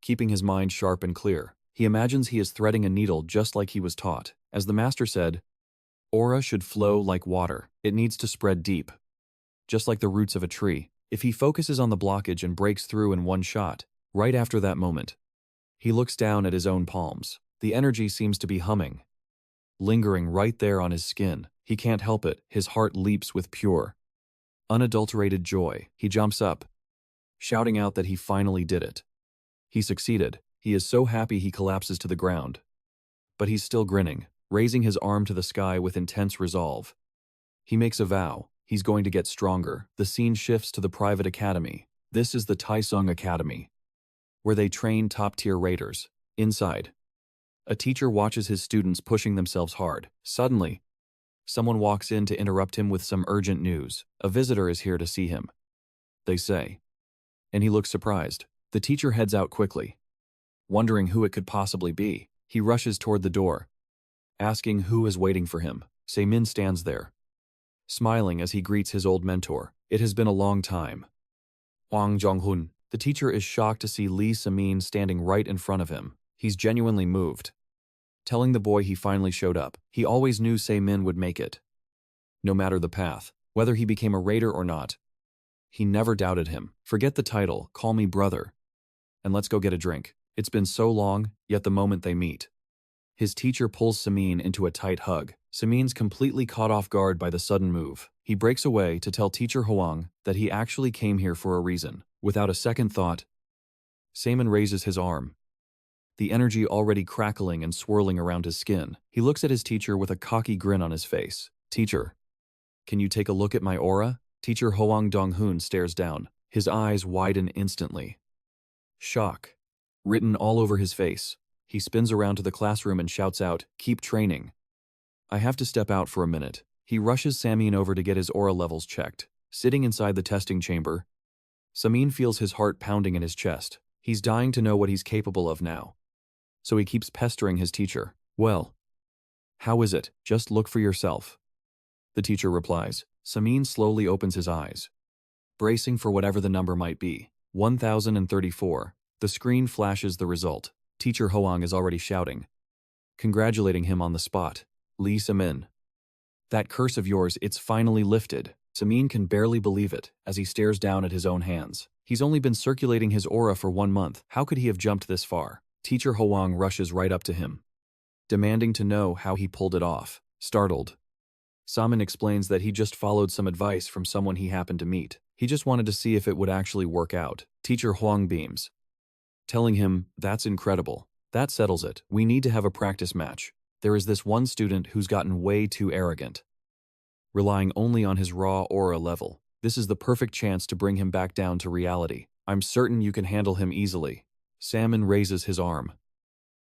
keeping his mind sharp and clear. He imagines he is threading a needle just like he was taught. As the master said, aura should flow like water. It needs to spread deep, just like the roots of a tree. If he focuses on the blockage and breaks through in one shot, right after that moment, he looks down at his own palms. The energy seems to be humming, lingering right there on his skin. He can't help it. His heart leaps with pure, unadulterated joy. He jumps up, shouting out that he finally did it. He succeeded. He is so happy he collapses to the ground. But he's still grinning, raising his arm to the sky with intense resolve. He makes a vow. He's going to get stronger. The scene shifts to the private academy. This is the Taisung Academy, where they train top-tier raiders. Inside, a teacher watches his students pushing themselves hard. Suddenly, someone walks in to interrupt him with some urgent news. A visitor is here to see him, they say, and he looks surprised. The teacher heads out quickly, wondering who it could possibly be. He rushes toward the door, asking who is waiting for him. Seimin stands there, smiling as he greets his old mentor. It has been a long time. Hwang Jonghun. The teacher is shocked to see Lee Samin standing right in front of him. He's genuinely moved, telling the boy he finally showed up. He always knew Seimin would make it, no matter the path. Whether he became a raider or not, he never doubted him. Forget the title, call me brother, and let's go get a drink. It's been so long, yet the moment they meet, his teacher pulls Samin into a tight hug. Samin's completely caught off guard by the sudden move. He breaks away to tell teacher Hwang that he actually came here for a reason. Without a second thought, Seimin raises his arm, the energy already crackling and swirling around his skin. He looks at his teacher with a cocky grin on his face. Teacher, can you take a look at my aura? Teacher Hwang Dong-hoon stares down. His eyes widen instantly. Shock written all over his face. He spins around to the classroom and shouts out, "Keep training. I have to step out for a minute." He rushes Samin over to get his aura levels checked. Sitting inside the testing chamber, Samin feels his heart pounding in his chest. He's dying to know what he's capable of now, so he keeps pestering his teacher. "Well, how is it? Just look for yourself," the teacher replies. Samin slowly opens his eyes, bracing for whatever the number might be. 1034. The screen flashes the result. Teacher Hwang is already shouting, congratulating him on the spot. Lee Samin, that curse of yours, it's finally lifted. Samin can barely believe it as he stares down at his own hands. He's only been circulating his aura for 1 month. How could he have jumped this far? Teacher Hwang rushes right up to him, demanding to know how he pulled it off. Startled, Samin explains that he just followed some advice from someone he happened to meet. He just wanted to see if it would actually work out. Teacher Hwang beams, telling him, "That's incredible. That settles it. We need to have a practice match. There is this one student who's gotten way too arrogant, relying only on his raw aura level. This is the perfect chance to bring him back down to reality. I'm certain you can handle him easily." Samin raises his arm,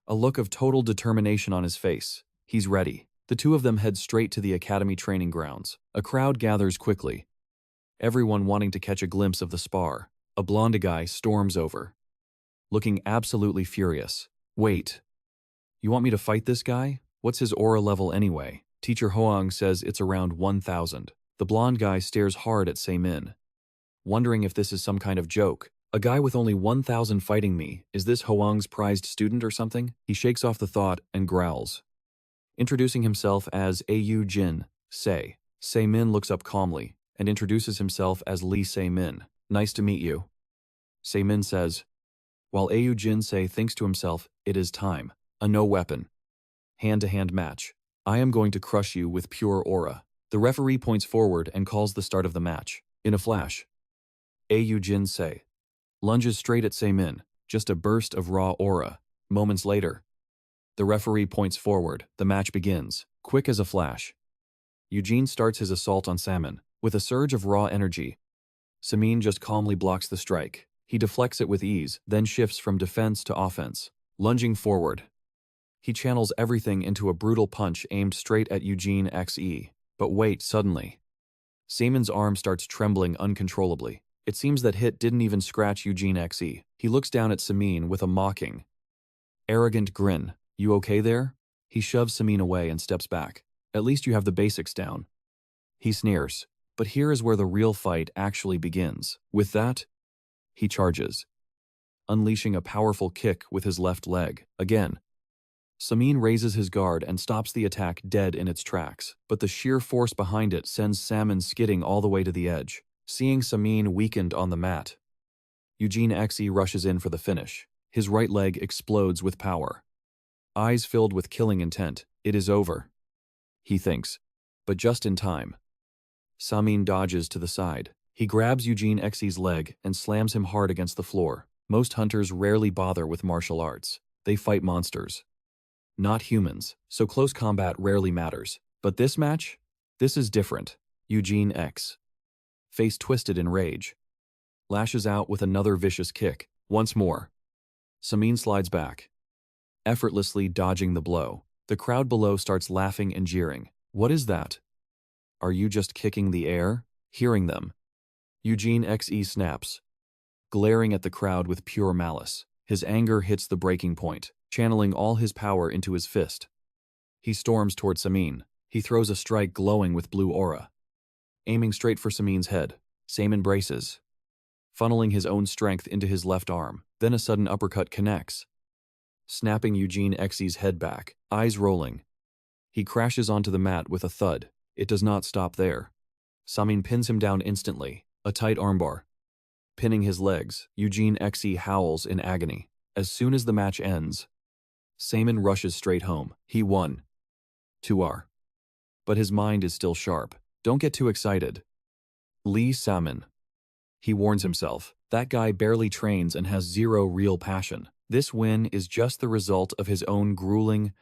a look of total determination on his face. He's ready. The two of them head straight to the academy training grounds. A crowd gathers quickly, everyone wanting to catch a glimpse of the spar. A blonde guy storms over, looking absolutely furious. "Wait, you want me to fight this guy? What's his aura level anyway?" Teacher Hwang says it's around 1000. The blonde guy stares hard at Seimin, wondering if this is some kind of joke. A guy with only 1,000 fighting me, is this Hoang's prized student or something? He shakes off the thought and growls. Introducing himself as Au Jin, Sei. Sei Min looks up calmly and introduces himself as Lee Sei Min. Nice to meet you. Sei Min says, while Au Jin Sei thinks to himself, it is time. A no-weapon, hand-to-hand match. I am going to crush you with pure aura. The referee points forward and calls the start of the match. In a flash, Au Jin Sei lunges straight at Sei Min, just a burst of raw aura. Moments later, the referee points forward. The match begins. Quick as a flash, Eugene starts his assault on Salmon. With a surge of raw energy, Samin just calmly blocks the strike. He deflects it with ease, then shifts from defense to offense. Lunging forward, he channels everything into a brutal punch aimed straight at Eugene XE. But wait, suddenly, Samin's arm starts trembling uncontrollably. It seems that hit didn't even scratch Eugene XE. He looks down at Samin with a mocking, arrogant grin. You okay there? He shoves Samin away and steps back. At least you have the basics down. He sneers. But here is where the real fight actually begins. With that, he charges, unleashing a powerful kick with his left leg. Again, Samin raises his guard and stops the attack dead in its tracks, but the sheer force behind it sends Salmon skidding all the way to the edge. Seeing Samin weakened on the mat, Eugene XE rushes in for the finish. His right leg explodes with power. Eyes filled with killing intent. It is over, he thinks, but just in time. Samin dodges to the side. He grabs Eugene XE's leg and slams him hard against the floor. Most hunters rarely bother with martial arts. They fight monsters, not humans, so close combat rarely matters. But this match? This is different. Eugene X, face twisted in rage, lashes out with another vicious kick. Once more, Samin slides back, effortlessly dodging the blow. The crowd below starts laughing and jeering. What is that? Are you just kicking the air? Hearing them, Eugene XE snaps, glaring at the crowd with pure malice. His anger hits the breaking point, channeling all his power into his fist. He storms toward Samin. He throws a strike glowing with blue aura, aiming straight for Samin's head. Samin braces, funneling his own strength into his left arm. Then a sudden uppercut connects, snapping Eugene XE's head back. Eyes rolling, he crashes onto the mat with a thud. It does not stop there. Samin pins him down instantly, a tight armbar, pinning his legs. Eugene XE howls in agony. As soon as the match ends, Samin rushes straight home. He won. 2R. But his mind is still sharp. Don't get too excited. Lee Samin, he warns himself. That guy barely trains and has zero real passion. This win is just the result of his own grueling,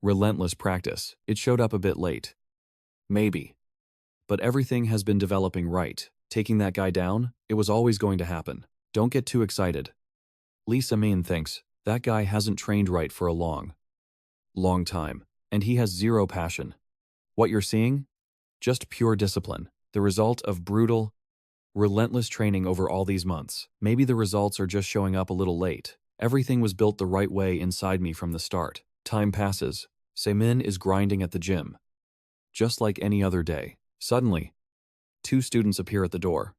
relentless practice. It showed up a bit late. Maybe. But everything has been developing right. Taking that guy down, it was always going to happen. Don't get too excited. Lee Samin thinks, that guy hasn't trained right for a long time, and he has zero passion. What you're seeing? Just pure discipline. The result of brutal, relentless training over all these months. Maybe the results are just showing up a little late. Everything was built the right way inside me from the start. Time passes. Samin is grinding at the gym, just like any other day. Suddenly, two students appear at the door,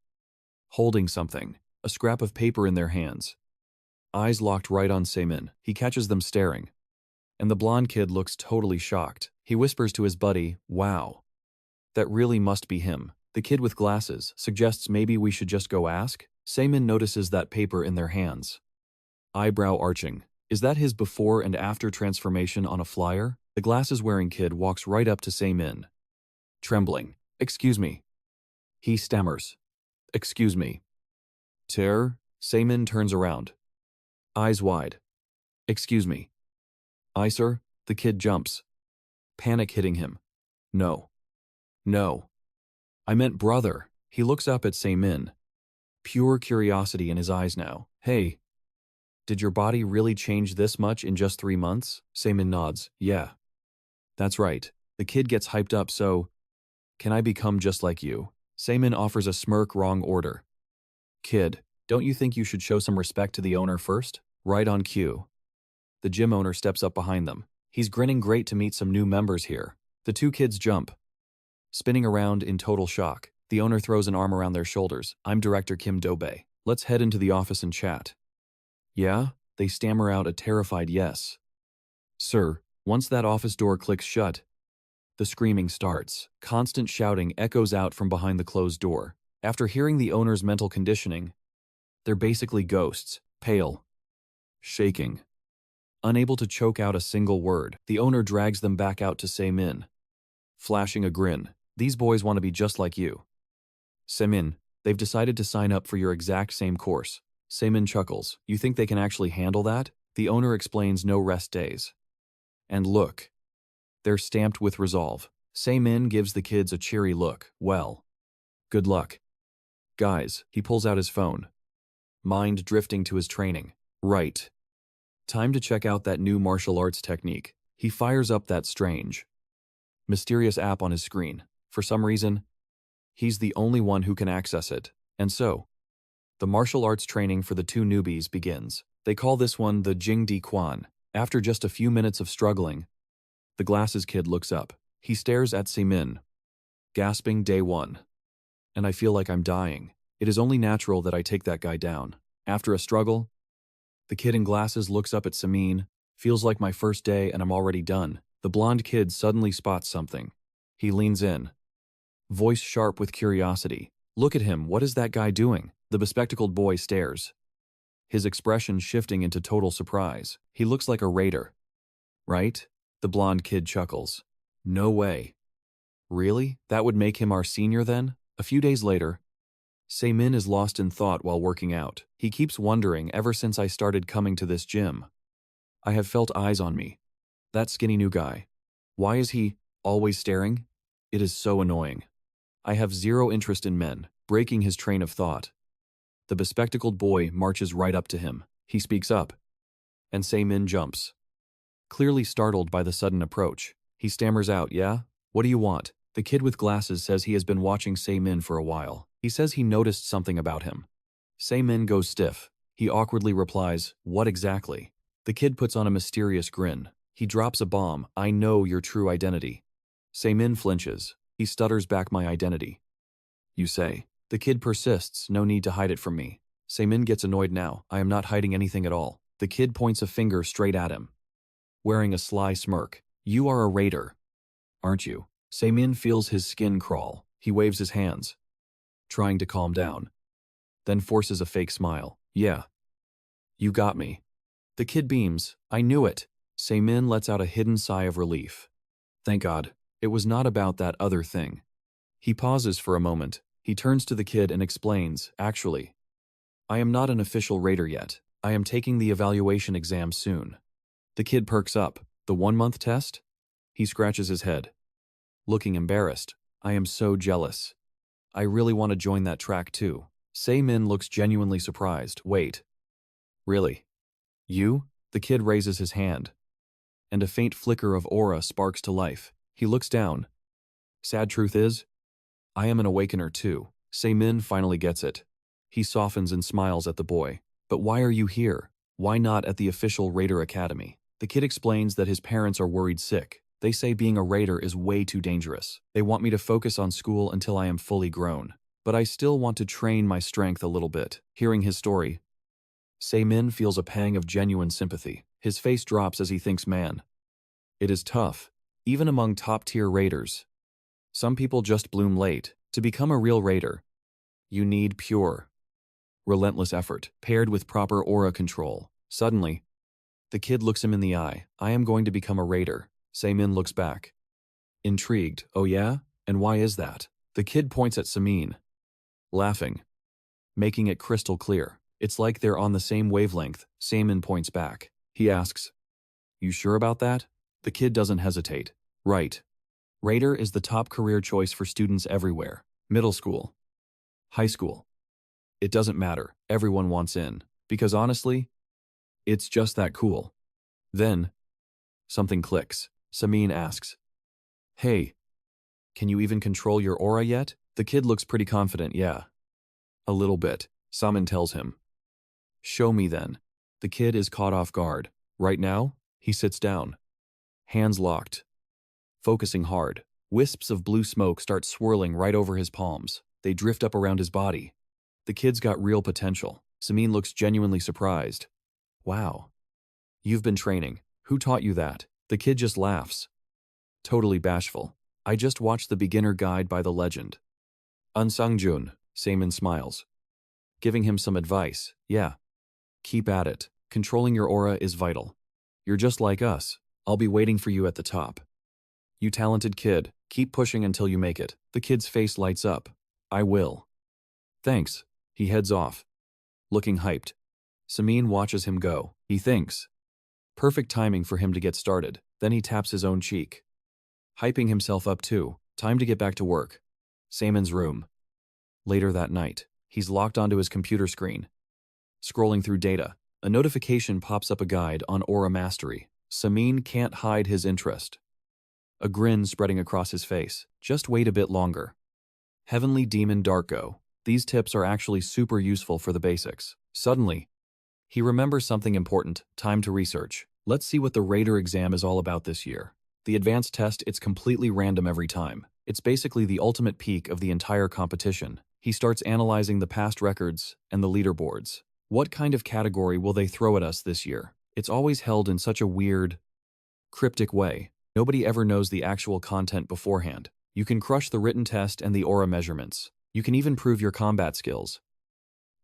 holding something, a scrap of paper in their hands. Eyes locked right on Samin. He catches them staring, and the blonde kid looks totally shocked. He whispers to his buddy, "Wow, that really must be him." The kid with glasses suggests maybe we should just go ask. Samin notices that paper in their hands, eyebrow arching. Is that his before and after transformation on a flyer? The glasses-wearing kid walks right up to Samin, trembling. "Excuse me." He stammers. "Excuse me." Terror? Samin turns around, eyes wide. "Excuse me." "I, sir?" The kid jumps, panic hitting him. No. I meant brother." He looks up at Samin, pure curiosity in his eyes now. "Hey, did your body really change this much in just 3 months?" Samin nods. "Yeah. That's right." The kid gets hyped up. "So, can I become just like you?" Samin offers a smirk. "Wrong order. Kid, don't you think you should show some respect to the owner first?" Right on cue, the gym owner steps up behind them. He's grinning. "Great to meet some new members here." The two kids jump, spinning around in total shock. The owner throws an arm around their shoulders. "I'm Director Kim Dobe." Let's head into the office and chat. Yeah? They stammer out a terrified yes. Sir, once that office door clicks shut, the screaming starts. Constant shouting echoes out from behind the closed door. After hearing the owner's mental conditioning, they're basically ghosts, pale, shaking, unable to choke out a single word. The owner drags them back out to Sena, flashing a grin. These boys want to be just like you. Sena, they've decided to sign up for your exact same course. Sena chuckles. You think they can actually handle that? The owner explains no rest days. And look, they're stamped with resolve. Sena gives the kids a cheery look. Well, good luck. Guys, he pulls out his phone. Mind drifting to his training. Right. Time to check out that new martial arts technique. He fires up that strange, mysterious app on his screen. For some reason, he's the only one who can access it. And so, the martial arts training for the two newbies begins. They call this one the Jing Di Quan. After just a few minutes of struggling, the glasses kid looks up. He stares at Sena, gasping day one. And I feel like I'm dying. It is only natural that I take that guy down. After a struggle, the kid in glasses looks up at Sena. Feels like my first day and I'm already done. The blonde kid suddenly spots something. He leans in, voice sharp with curiosity. Look at him, what is that guy doing? The bespectacled boy stares, his expression shifting into total surprise. He looks like a raider. Right? The blonde kid chuckles. No way. Really? That would make him our senior then? A few days later, Sena is lost in thought while working out. He keeps wondering ever since I started coming to this gym. I have felt eyes on me. That skinny new guy. Why is he always staring? It is so annoying. I have zero interest in men, breaking his train of thought. The bespectacled boy marches right up to him. He speaks up, and Sena jumps. Clearly startled by the sudden approach, he stammers out, yeah? What do you want? The kid with glasses says he has been watching Sena for a while. He says he noticed something about him. Sena goes stiff. He awkwardly replies, what exactly? The kid puts on a mysterious grin. He drops a bomb. I know your true identity. Sena flinches. He stutters back my identity. You say. The kid persists. No need to hide it from me. Sena gets annoyed now. I am not hiding anything at all. The kid points a finger straight at him, wearing a sly smirk. You are a raider, aren't you? Sena feels his skin crawl. He waves his hands, trying to calm down, then forces a fake smile. Yeah. You got me. The kid beams. I knew it. Sena lets out a hidden sigh of relief. Thank God. It was not about that other thing. He pauses for a moment. He turns to the kid and explains, actually, I am not an official raider yet. I am taking the evaluation exam soon. The kid perks up. The 1-month test? He scratches his head, looking embarrassed. I am so jealous. I really want to join that track too. Sena looks genuinely surprised. Wait. Really? You? The kid raises his hand, and a faint flicker of aura sparks to life. He looks down. Sad truth is, I am an awakener too. Sena finally gets it. He softens and smiles at the boy. But why are you here? Why not at the official Raider Academy? The kid explains that his parents are worried sick. They say being a raider is way too dangerous. They want me to focus on school until I am fully grown. But I still want to train my strength a little bit. Hearing his story, Sena feels a pang of genuine sympathy. His face drops as he thinks, man, it is tough, even among top-tier raiders. Some people just bloom late. To become a real raider, you need pure, relentless effort, paired with proper aura control. Suddenly, the kid looks him in the eye. I am going to become a raider. Sena looks back, intrigued. Oh yeah? And why is that? The kid points at Sena, laughing, making it crystal clear. It's like they're on the same wavelength. Sena points back. He asks, you sure about that? The kid doesn't hesitate. Right. Raider is the top career choice for students everywhere. Middle school, high school. It doesn't matter. Everyone wants in. Because honestly, it's just that cool. Then, something clicks. Sena asks, hey, can you even control your aura yet? The kid looks pretty confident. Yeah. A little bit. Sena tells him. Show me then. The kid is caught off guard. Right now, he sits down, hands locked, focusing hard. Wisps of blue smoke start swirling right over his palms. They drift up around his body, The kid's got real potential. Samin looks genuinely surprised. Wow. You've been training. Who taught you that? The kid just laughs. Totally bashful. I just watched the beginner guide by the legend. Unsungjun, Samin smiles. Giving him some advice. Yeah. Keep at it. Controlling your aura is vital. You're just like us. I'll be waiting for you at the top. You talented kid, keep pushing until you make it. The kid's face lights up. I will. Thanks. He heads off. Looking hyped. Samin watches him go. He thinks. Perfect timing for him to get started. Then he taps his own cheek. Hyping himself up too. Time to get back to work. Samin's room. Later that night, he's locked onto his computer screen. Scrolling through data, a notification pops up, a guide on aura mastery. Samin can't hide his interest. A grin spreading across his face. Just wait a bit longer. Heavenly Demon Darko. These tips are actually super useful for the basics. Suddenly, he remembers something important. Time to research. Let's see what the Raider exam is all about this year. The advanced test, it's completely random every time. It's basically the ultimate peak of the entire competition. He starts analyzing the past records and the leaderboards. What kind of category will they throw at us this year? It's always held in such a weird, cryptic way. Nobody ever knows the actual content beforehand. You can crush the written test and the aura measurements. You can even prove your combat skills.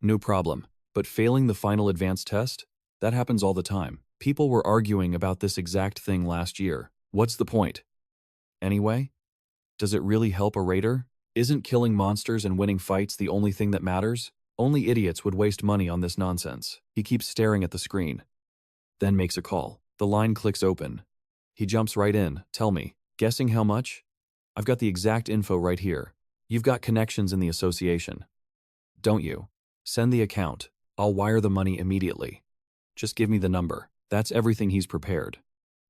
No problem. But failing the final advanced test? That happens all the time. People were arguing about this exact thing last year. What's the point? Anyway? Does it really help a raider? Isn't killing monsters and winning fights the only thing that matters? Only idiots would waste money on this nonsense. He keeps staring at the screen. Then makes a call. The line clicks open. He jumps right in. Tell me. Guessing how much? I've got the exact info right here. You've got connections in the association. Don't you? Send the account. I'll wire the money immediately. Just give me the number. That's everything he's prepared.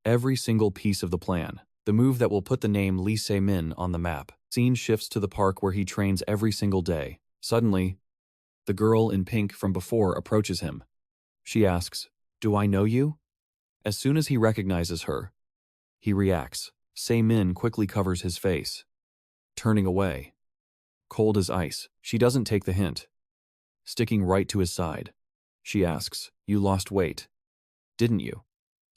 Every single piece of the plan. The move that will put the name Lee Se-min on the map. Scene shifts to the park where he trains every single day. Suddenly, the girl in pink from before approaches him. She asks, "Do I know you?" As soon as he recognizes her, he reacts. Se-min quickly covers his face, turning away. Cold as ice, she doesn't take the hint. Sticking right to his side, she asks, "You lost weight, didn't you?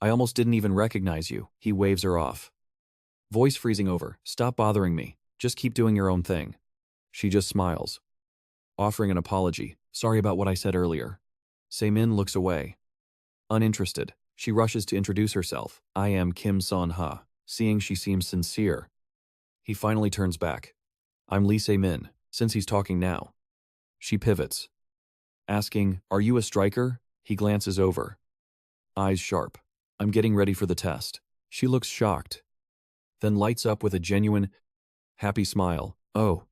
I almost didn't even recognize you." He waves her off. Voice freezing over, "Stop bothering me. Just keep doing your own thing." She just smiles, offering an apology. "Sorry about what I said earlier." Se-min looks away. Uninterested, she rushes to introduce herself. "I am Kim Son-ha." Seeing she seems sincere, he finally turns back. "I'm Lee Se-min," since he's talking now. She pivots, asking, "Are you a striker?" He glances over, eyes sharp. "I'm getting ready for the test." She looks shocked, then lights up with a genuine, happy smile. "Oh,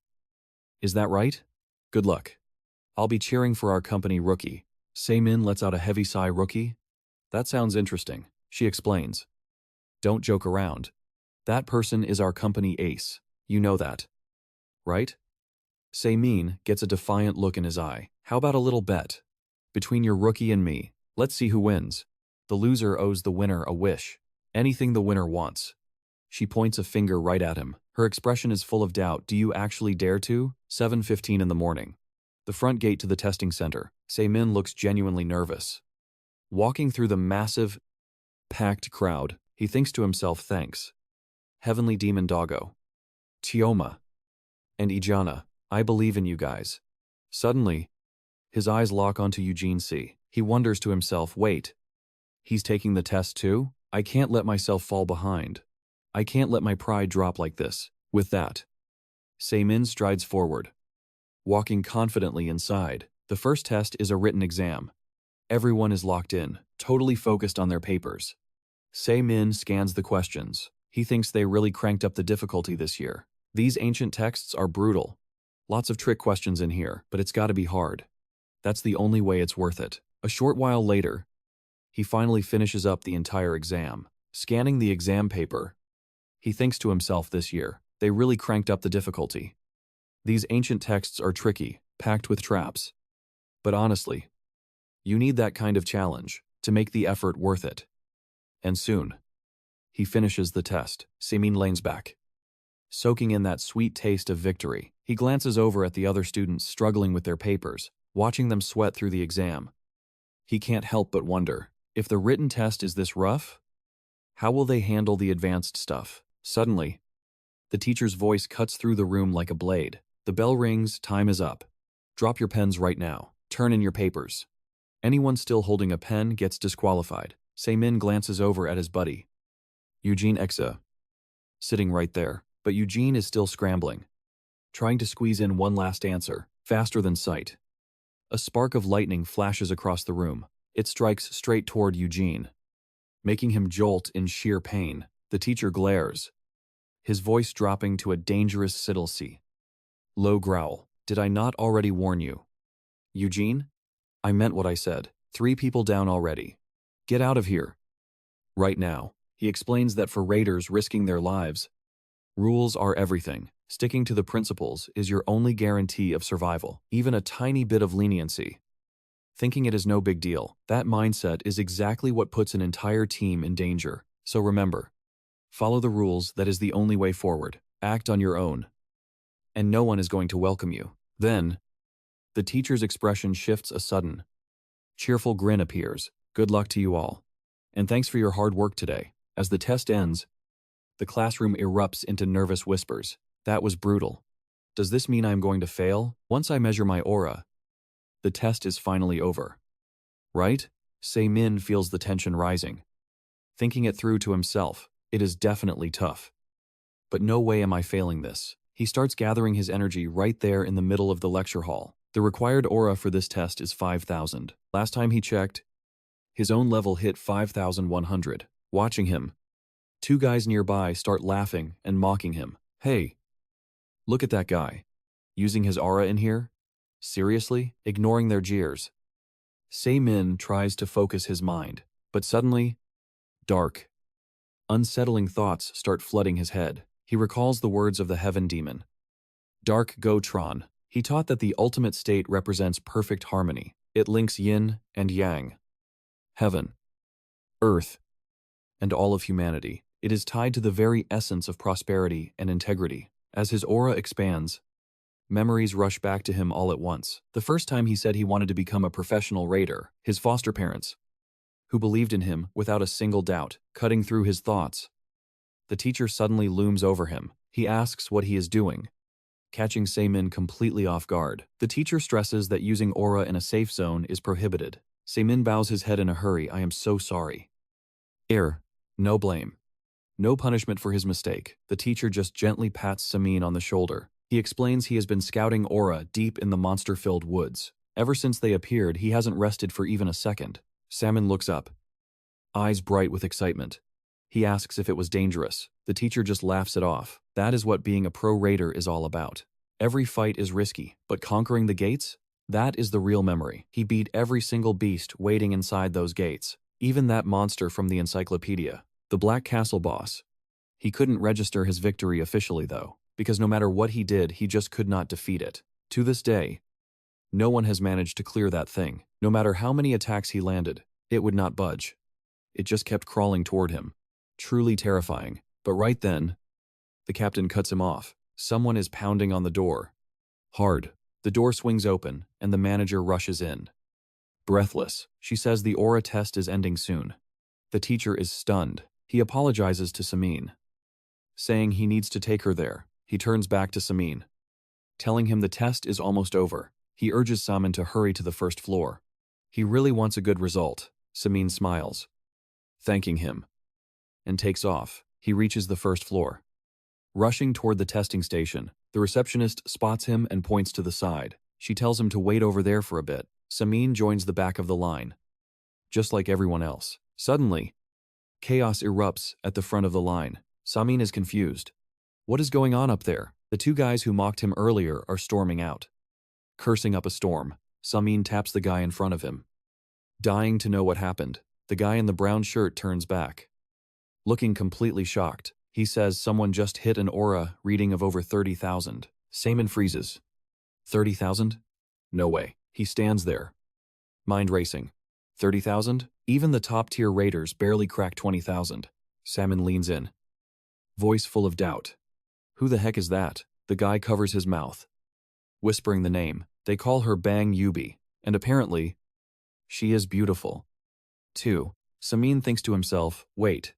is that right? Good luck. I'll be cheering for our company rookie." Se-min lets out a heavy sigh. "Rookie? That sounds interesting," she explains. "Don't joke around. That person is our company ace. You know that, right?" Se-min gets a defiant look in his eye. "How about a little bet? Between your rookie and me, let's see who wins. The loser owes the winner a wish. Anything the winner wants." She points a finger right at him. Her expression is full of doubt. "Do you actually dare to?" 7:15 in the morning. The front gate to the testing center. Se-min looks genuinely nervous. Walking through the massive, packed crowd, he thinks to himself, "Thanks, Heavenly Demon Doggo, Tioma, and Ijana. I believe in you guys." Suddenly, his eyes lock onto Eugene C. He wonders to himself, "Wait, he's taking the test too? I can't let myself fall behind. I can't let my pride drop like this." With that, Se-min strides forward, walking confidently inside. The first test is a written exam. Everyone is locked in, totally focused on their papers. Se-min scans the questions. He thinks they really cranked up the difficulty this year. These ancient texts are brutal. Lots of trick questions in here, but it's gotta be hard. That's the only way it's worth it. A short while later, he finally finishes up the entire exam. Scanning the exam paper, he thinks to himself, this year, they really cranked up the difficulty. These ancient texts are tricky, packed with traps. But honestly, you need that kind of challenge to make the effort worth it. And soon, he finishes the test. Se-min leans back, soaking in that sweet taste of victory. He glances over at the other students struggling with their papers, watching them sweat through the exam. He can't help but wonder, if the written test is this rough, how will they handle the advanced stuff? Suddenly, the teacher's voice cuts through the room like a blade. The bell rings, time is up. Drop your pens right now. Turn in your papers. Anyone still holding a pen gets disqualified. Seymin glances over at his buddy, Eugene Exa, sitting right there. But Eugene is still scrambling, trying to squeeze in one last answer, faster than sight. A spark of lightning flashes across the room. It strikes straight toward Eugene, making him jolt in sheer pain. The teacher glares, his voice dropping to a dangerous sibilance. Low growl. Did I not already warn you? Eugene? I meant what I said. 3 people down already. Get out of here. Right now. He explains that for raiders risking their lives, rules are everything. Sticking to the principles is your only guarantee of survival. Even a tiny bit of leniency, thinking it is no big deal, that mindset is exactly what puts an entire team in danger. So remember, follow the rules. That is the only way forward. Act on your own, and no one is going to welcome you. Then, the teacher's expression shifts. A sudden, cheerful grin appears. Good luck to you all, and thanks for your hard work today. As the test ends, the classroom erupts into nervous whispers. That was brutal. Does this mean I'm going to fail? Once I measure my aura, the test is finally over. Right? Seymin feels the tension rising. Thinking it through to himself, it is definitely tough. But no way am I failing this. He starts gathering his energy right there in the middle of the lecture hall. The required aura for this test is 5,000. Last time he checked, his own level hit 5,100. Watching him, 2 guys nearby start laughing and mocking him. Hey, look at that guy. Using his aura in here? Seriously? Ignoring their jeers, Seymin tries to focus his mind, but suddenly, dark, unsettling thoughts start flooding his head. He recalls the words of the heaven demon, Dark Gotron. He taught that the ultimate state represents perfect harmony. It links yin and yang, heaven, earth, and all of humanity. It is tied to the very essence of prosperity and integrity. As his aura expands, memories rush back to him all at once. The first time he said he wanted to become a professional raider, his foster parents, who believed in him without a single doubt, cutting through his thoughts. The teacher suddenly looms over him. He asks what he is doing, catching Seymin completely off guard. The teacher stresses that using aura in a safe zone is prohibited. Seymin bows his head in a hurry. I am so sorry. No blame. No punishment for his mistake. The teacher just gently pats Seymin on the shoulder. He explains he has been scouting aura deep in the monster-filled woods. Ever since they appeared, he hasn't rested for even a second. Seymin looks up, eyes bright with excitement. He asks if it was dangerous. The teacher just laughs it off. That is what being a pro raider is all about. Every fight is risky, but conquering the gates? That is the real memory. He beat every single beast waiting inside those gates. Even that monster from the encyclopedia, the Black Castle boss. He couldn't register his victory officially though, because no matter what he did, he just could not defeat it. To this day, no one has managed to clear that thing. No matter how many attacks he landed, it would not budge. It just kept crawling toward him. Truly terrifying. But right then, the captain cuts him off. Someone is pounding on the door. Hard. The door swings open, and the manager rushes in. Breathless, she says the aura test is ending soon. The teacher is stunned. He apologizes to Seymin, saying he needs to take her there. He turns back to Seymin, telling him the test is almost over. He urges Seymin to hurry to the first floor. He really wants a good result. Seymin smiles, thanking him, and takes off. He reaches the first floor. Rushing toward the testing station, the receptionist spots him and points to the side. She tells him to wait over there for a bit. Seymin joins the back of the line, just like everyone else. Suddenly, chaos erupts at the front of the line. Seymin is confused. What is going on up there? The 2 guys who mocked him earlier are storming out, cursing up a storm. Seymin taps the guy in front of him, dying to know what happened. The guy in the brown shirt turns back, looking completely shocked. He says someone just hit an aura reading of over 30,000. Seymin freezes. 30,000? No way. He stands there, mind racing. 30,000? Even the top-tier raiders barely crack 20,000. Seymin leans in, voice full of doubt. Who the heck is that? The guy covers his mouth, whispering the name. They call her Bang Yubi, and apparently, she is beautiful. 2. Samin thinks to himself, wait.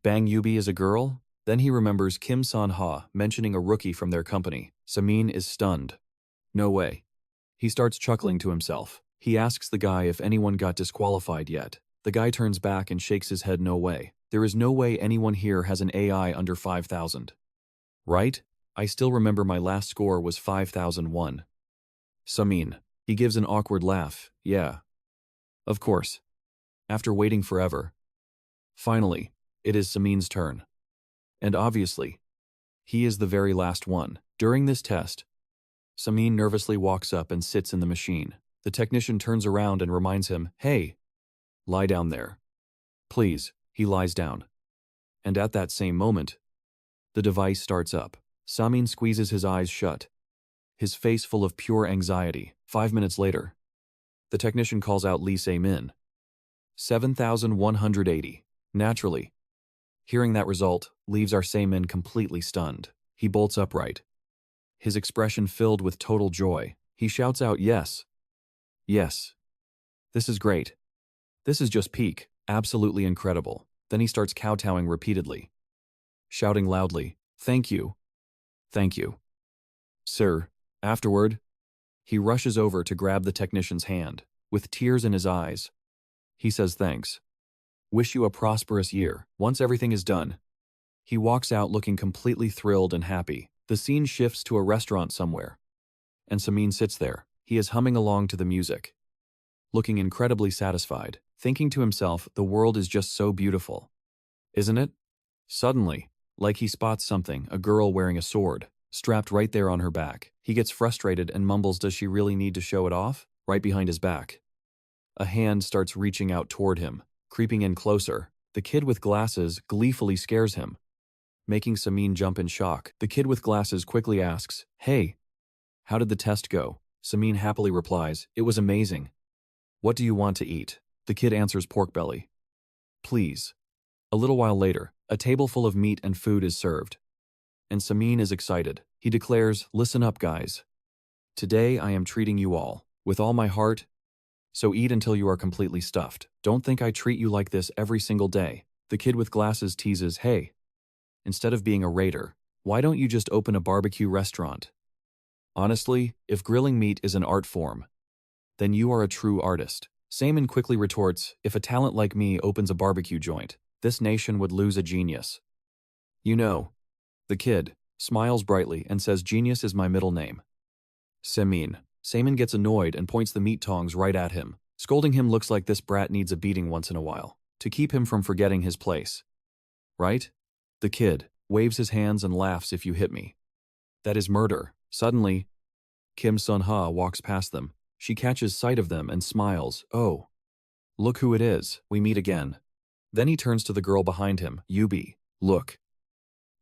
Bang Yubi is a girl? Then he remembers Kim San-ha mentioning a rookie from their company. Samin is stunned. No way. He starts chuckling to himself. He asks the guy if anyone got disqualified yet. The guy turns back and shakes his head no way. There is no way anyone here has an AI under 5,000. Right? I still remember my last score was 5,001. Samin. He gives an awkward laugh. Yeah. Of course. After waiting forever. Finally, it is Samin's turn. And obviously, he is the very last one. During this test, Samin nervously walks up and sits in the machine. The technician turns around and reminds him, hey, lie down there. Please. He lies down. And at that same moment, the device starts up. Samin squeezes his eyes shut, his face full of pure anxiety. 5 minutes later, the technician calls out Lee Se-min. 7,180. Naturally, hearing that result leaves our Se-min completely stunned. He bolts upright, his expression filled with total joy. He shouts out, yes. Yes. This is great. This is just peak. Absolutely incredible. Then he starts kowtowing repeatedly, shouting loudly, thank you. Thank you. Sir. Afterward, he rushes over to grab the technician's hand. With tears in his eyes, he says thanks. Wish you a prosperous year. Once everything is done, he walks out looking completely thrilled and happy. The scene shifts to a restaurant somewhere, and Samin sits there. He is humming along to the music, looking incredibly satisfied, thinking to himself, the world is just so beautiful. Isn't it? Suddenly, like he spots something, a girl wearing a sword, strapped right there on her back. He gets frustrated and mumbles, does she really need to show it off? Right behind his back, a hand starts reaching out toward him, creeping in closer. The kid with glasses gleefully scares him, making Samin jump in shock. The kid with glasses quickly asks, hey, how did the test go? Samin happily replies, it was amazing. What do you want to eat? The kid answers, pork belly. Please. A little while later, a table full of meat and food is served, and Samin is excited. He declares, listen up guys. Today I am treating you all, with all my heart, so eat until you are completely stuffed. Don't think I treat you like this every single day. The kid with glasses teases, hey, instead of being a raider, why don't you just open a barbecue restaurant? Honestly, if grilling meat is an art form, then you are a true artist. Samin quickly retorts, if a talent like me opens a barbecue joint, this nation would lose a genius. You know. The kid smiles brightly and says, genius is my middle name. Samin gets annoyed and points the meat tongs right at him. Scolding him looks like this brat needs a beating once in a while, to keep him from forgetting his place. Right? The kid waves his hands and laughs, if you hit me. That is murder. Suddenly, Kim Sun-ha walks past them. She catches sight of them and smiles. Oh, look who it is. We meet again. Then he turns to the girl behind him. Yubi, look.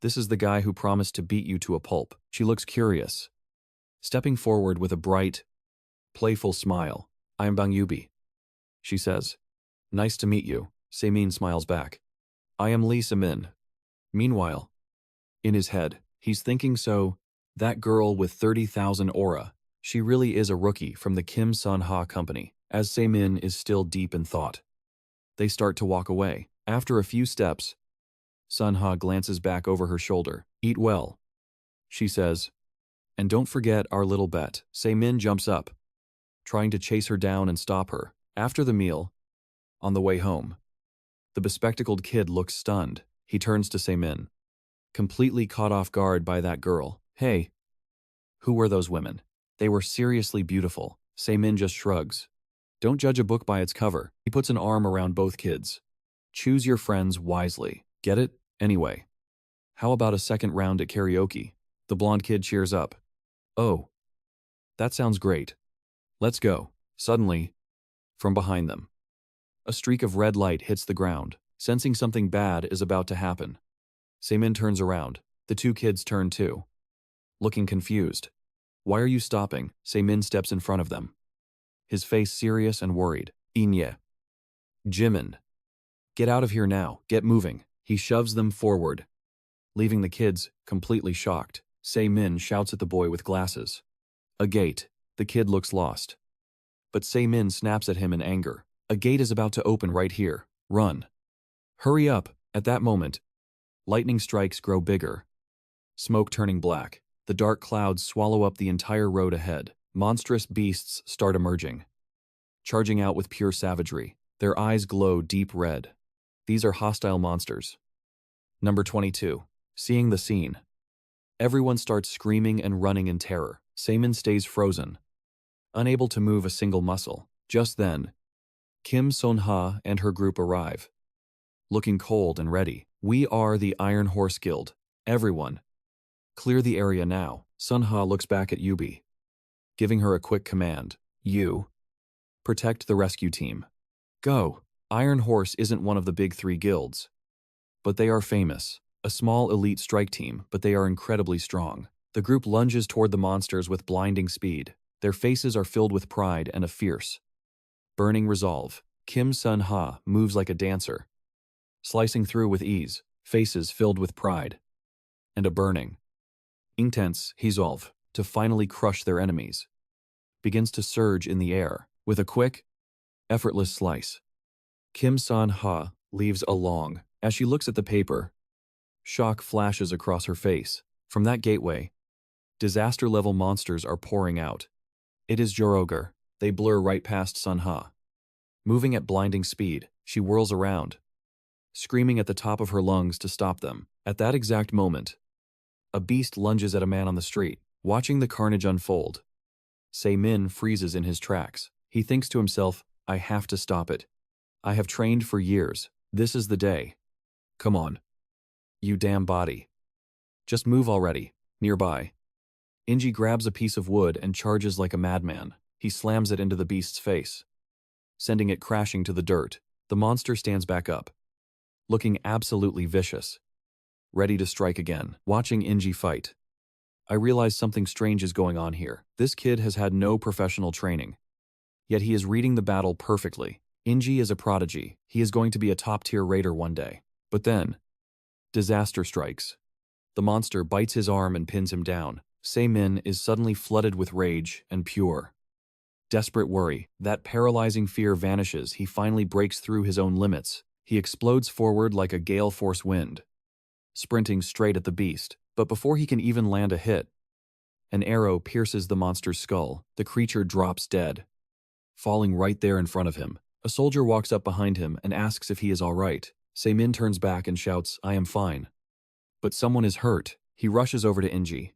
This is the guy who promised to beat you to a pulp. She looks curious, stepping forward with a bright, playful smile. I am Bang Yubi, she says. Nice to meet you. Samin smiles back. I am Lee Se-min. Meanwhile, in his head, he's thinking, so, that girl with 30,000 aura, she really is a rookie from the Kim San-ha company. As Samin is still deep in thought, they start to walk away. After a few steps, Sun-ha glances back over her shoulder. Eat well, she says. And don't forget our little bet. Samin jumps up, trying to chase her down and stop her. After the meal, on the way home, the bespectacled kid looks stunned. He turns to Samin, completely caught off guard by that girl. Hey, who were those women? They were seriously beautiful. Samin just shrugs. Don't judge a book by its cover. He puts an arm around both kids. Choose your friends wisely. Get it? Anyway, how about a second round at karaoke? The blonde kid cheers up. Oh, that sounds great. Let's go. Suddenly, from behind them, a streak of red light hits the ground. Sensing something bad is about to happen, Samin turns around. The two kids turn too, looking confused. Why are you stopping? Samin steps in front of them, his face serious and worried. Inye. Jimin. Get out of here now. Get moving. He shoves them forward, leaving the kids completely shocked. Se-min shouts at the boy with glasses. A gate. The kid looks lost. But Se-min snaps at him in anger. A gate is about to open right here. Run. Hurry up. At that moment, lightning strikes grow bigger. Smoke turning black. The dark clouds swallow up the entire road ahead. Monstrous beasts start emerging, charging out with pure savagery. Their eyes glow deep red. These are hostile monsters. Number 22. Seeing the scene. Everyone starts screaming and running in terror. Se-min stays frozen, unable to move a single muscle. Just then, Kim Son-ha and her group arrive, looking cold and ready. We are the Iron Horse Guild. Everyone, clear the area now. Sun-ha looks back at Yubi, giving her a quick command. You, protect the rescue team. Go. Iron Horse isn't one of the big three guilds, but they are famous. A small elite strike team, but they are incredibly strong. The group lunges toward the monsters with blinding speed. Their faces are filled with pride and a fierce, burning resolve. Kim Sun-ha moves like a dancer, slicing through with ease, faces filled with pride and a burning, intense resolve to finally crush their enemies. Begins to surge in the air. With a quick, effortless slice, Kim Sun-ha leaves a long. As she looks at the paper, shock flashes across her face. From that gateway, disaster-level monsters are pouring out. It is Joroger. They blur right past Sun-ha. Moving at blinding speed, she whirls around, screaming at the top of her lungs to stop them. At that exact moment, a beast lunges at a man on the street. Watching the carnage unfold, Se-min freezes in his tracks. He thinks to himself, I have to stop it. I have trained for years. This is the day. Come on. You damn body. Just move already. Nearby, Inji grabs a piece of wood and charges like a madman. He slams it into the beast's face, sending it crashing to the dirt. The monster stands back up, looking absolutely vicious, ready to strike again. Watching Inji fight, I realize something strange is going on here. This kid has had no professional training, yet he is reading the battle perfectly. Inji is a prodigy. He is going to be a top-tier raider one day. But then, disaster strikes. The monster bites his arm and pins him down. Se-min is suddenly flooded with rage and pure, desperate worry. That paralyzing fear vanishes. He finally breaks through his own limits. He explodes forward like a gale-force wind, sprinting straight at the beast. But before he can even land a hit, an arrow pierces the monster's skull. The creature drops dead, falling right there in front of him. A soldier walks up behind him and asks if he is all right. Se-min turns back and shouts, I am fine. But someone is hurt. He rushes over to Inji,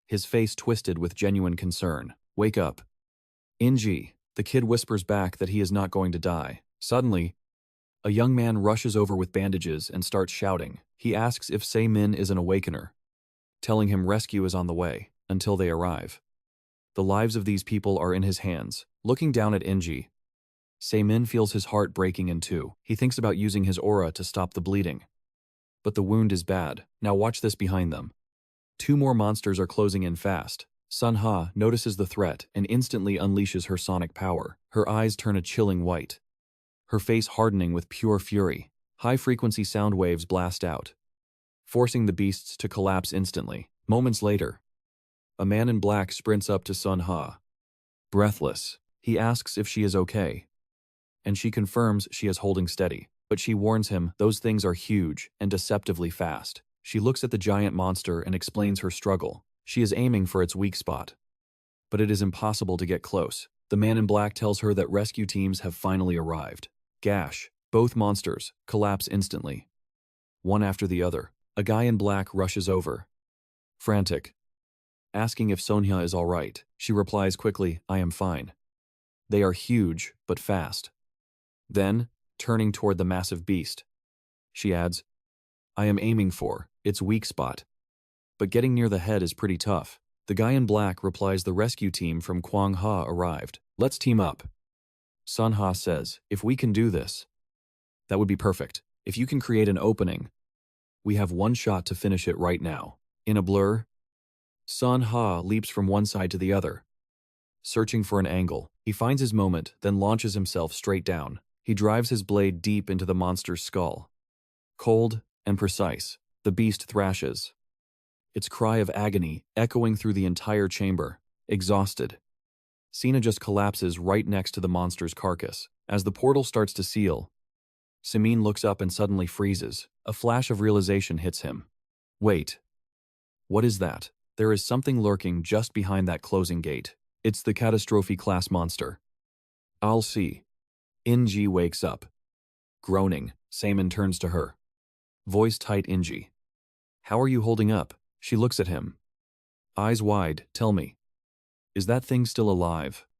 his face twisted with genuine concern. Wake up. Inji. The kid whispers back that he is not going to die. Suddenly, a young man rushes over with bandages and starts shouting. He asks if Se-min is an awakener, telling him rescue is on the way. Until they arrive, the lives of these people are in his hands. Looking down at Inji, Se-min feels his heart breaking in two. He thinks about using his aura to stop the bleeding, but the wound is bad. Now watch this behind them. Two more monsters are closing in fast. Sun-ha notices the threat and instantly unleashes her sonic power. Her eyes turn a chilling white, her face hardening with pure fury. High-frequency sound waves blast out, forcing the beasts to collapse instantly. Moments later, a man in black sprints up to Sun-ha. Breathless, he asks if she is okay, and she confirms she is holding steady. But she warns him those things are huge and deceptively fast. She looks at the giant monster and explains her struggle. She is aiming for its weak spot, but it is impossible to get close. The man in black tells her that rescue teams have finally arrived. Gash. Both monsters collapse instantly, one after the other. A guy in black rushes over, frantic, asking if Sonya is all right. She replies quickly, I am fine. They are huge, but fast. Then, turning toward the massive beast, she adds, I am aiming for its weak spot, but getting near the head is pretty tough. The guy in black replies the rescue team from Kwang-ha arrived. Let's team up. Sun-ha says, if we can do this, that would be perfect. If you can create an opening, we have one shot to finish it right now. In a blur, Sun-ha leaps from one side to the other, searching for an angle. He finds his moment, then launches himself straight down. He drives his blade deep into the monster's skull. Cold and precise, The beast thrashes, its cry of agony echoing through the entire chamber. Exhausted, Sena just collapses right next to the monster's carcass. As the portal starts to seal, Simin looks up and suddenly freezes. A flash of realization hits him. Wait. What is that? There is something lurking just behind that closing gate. It's the catastrophe class monster. I'll see. Inji wakes up. Groaning, Saman turns to her. Voice tight. Inji. How are you holding up? She looks at him. Eyes wide. Tell me. Is that thing still alive?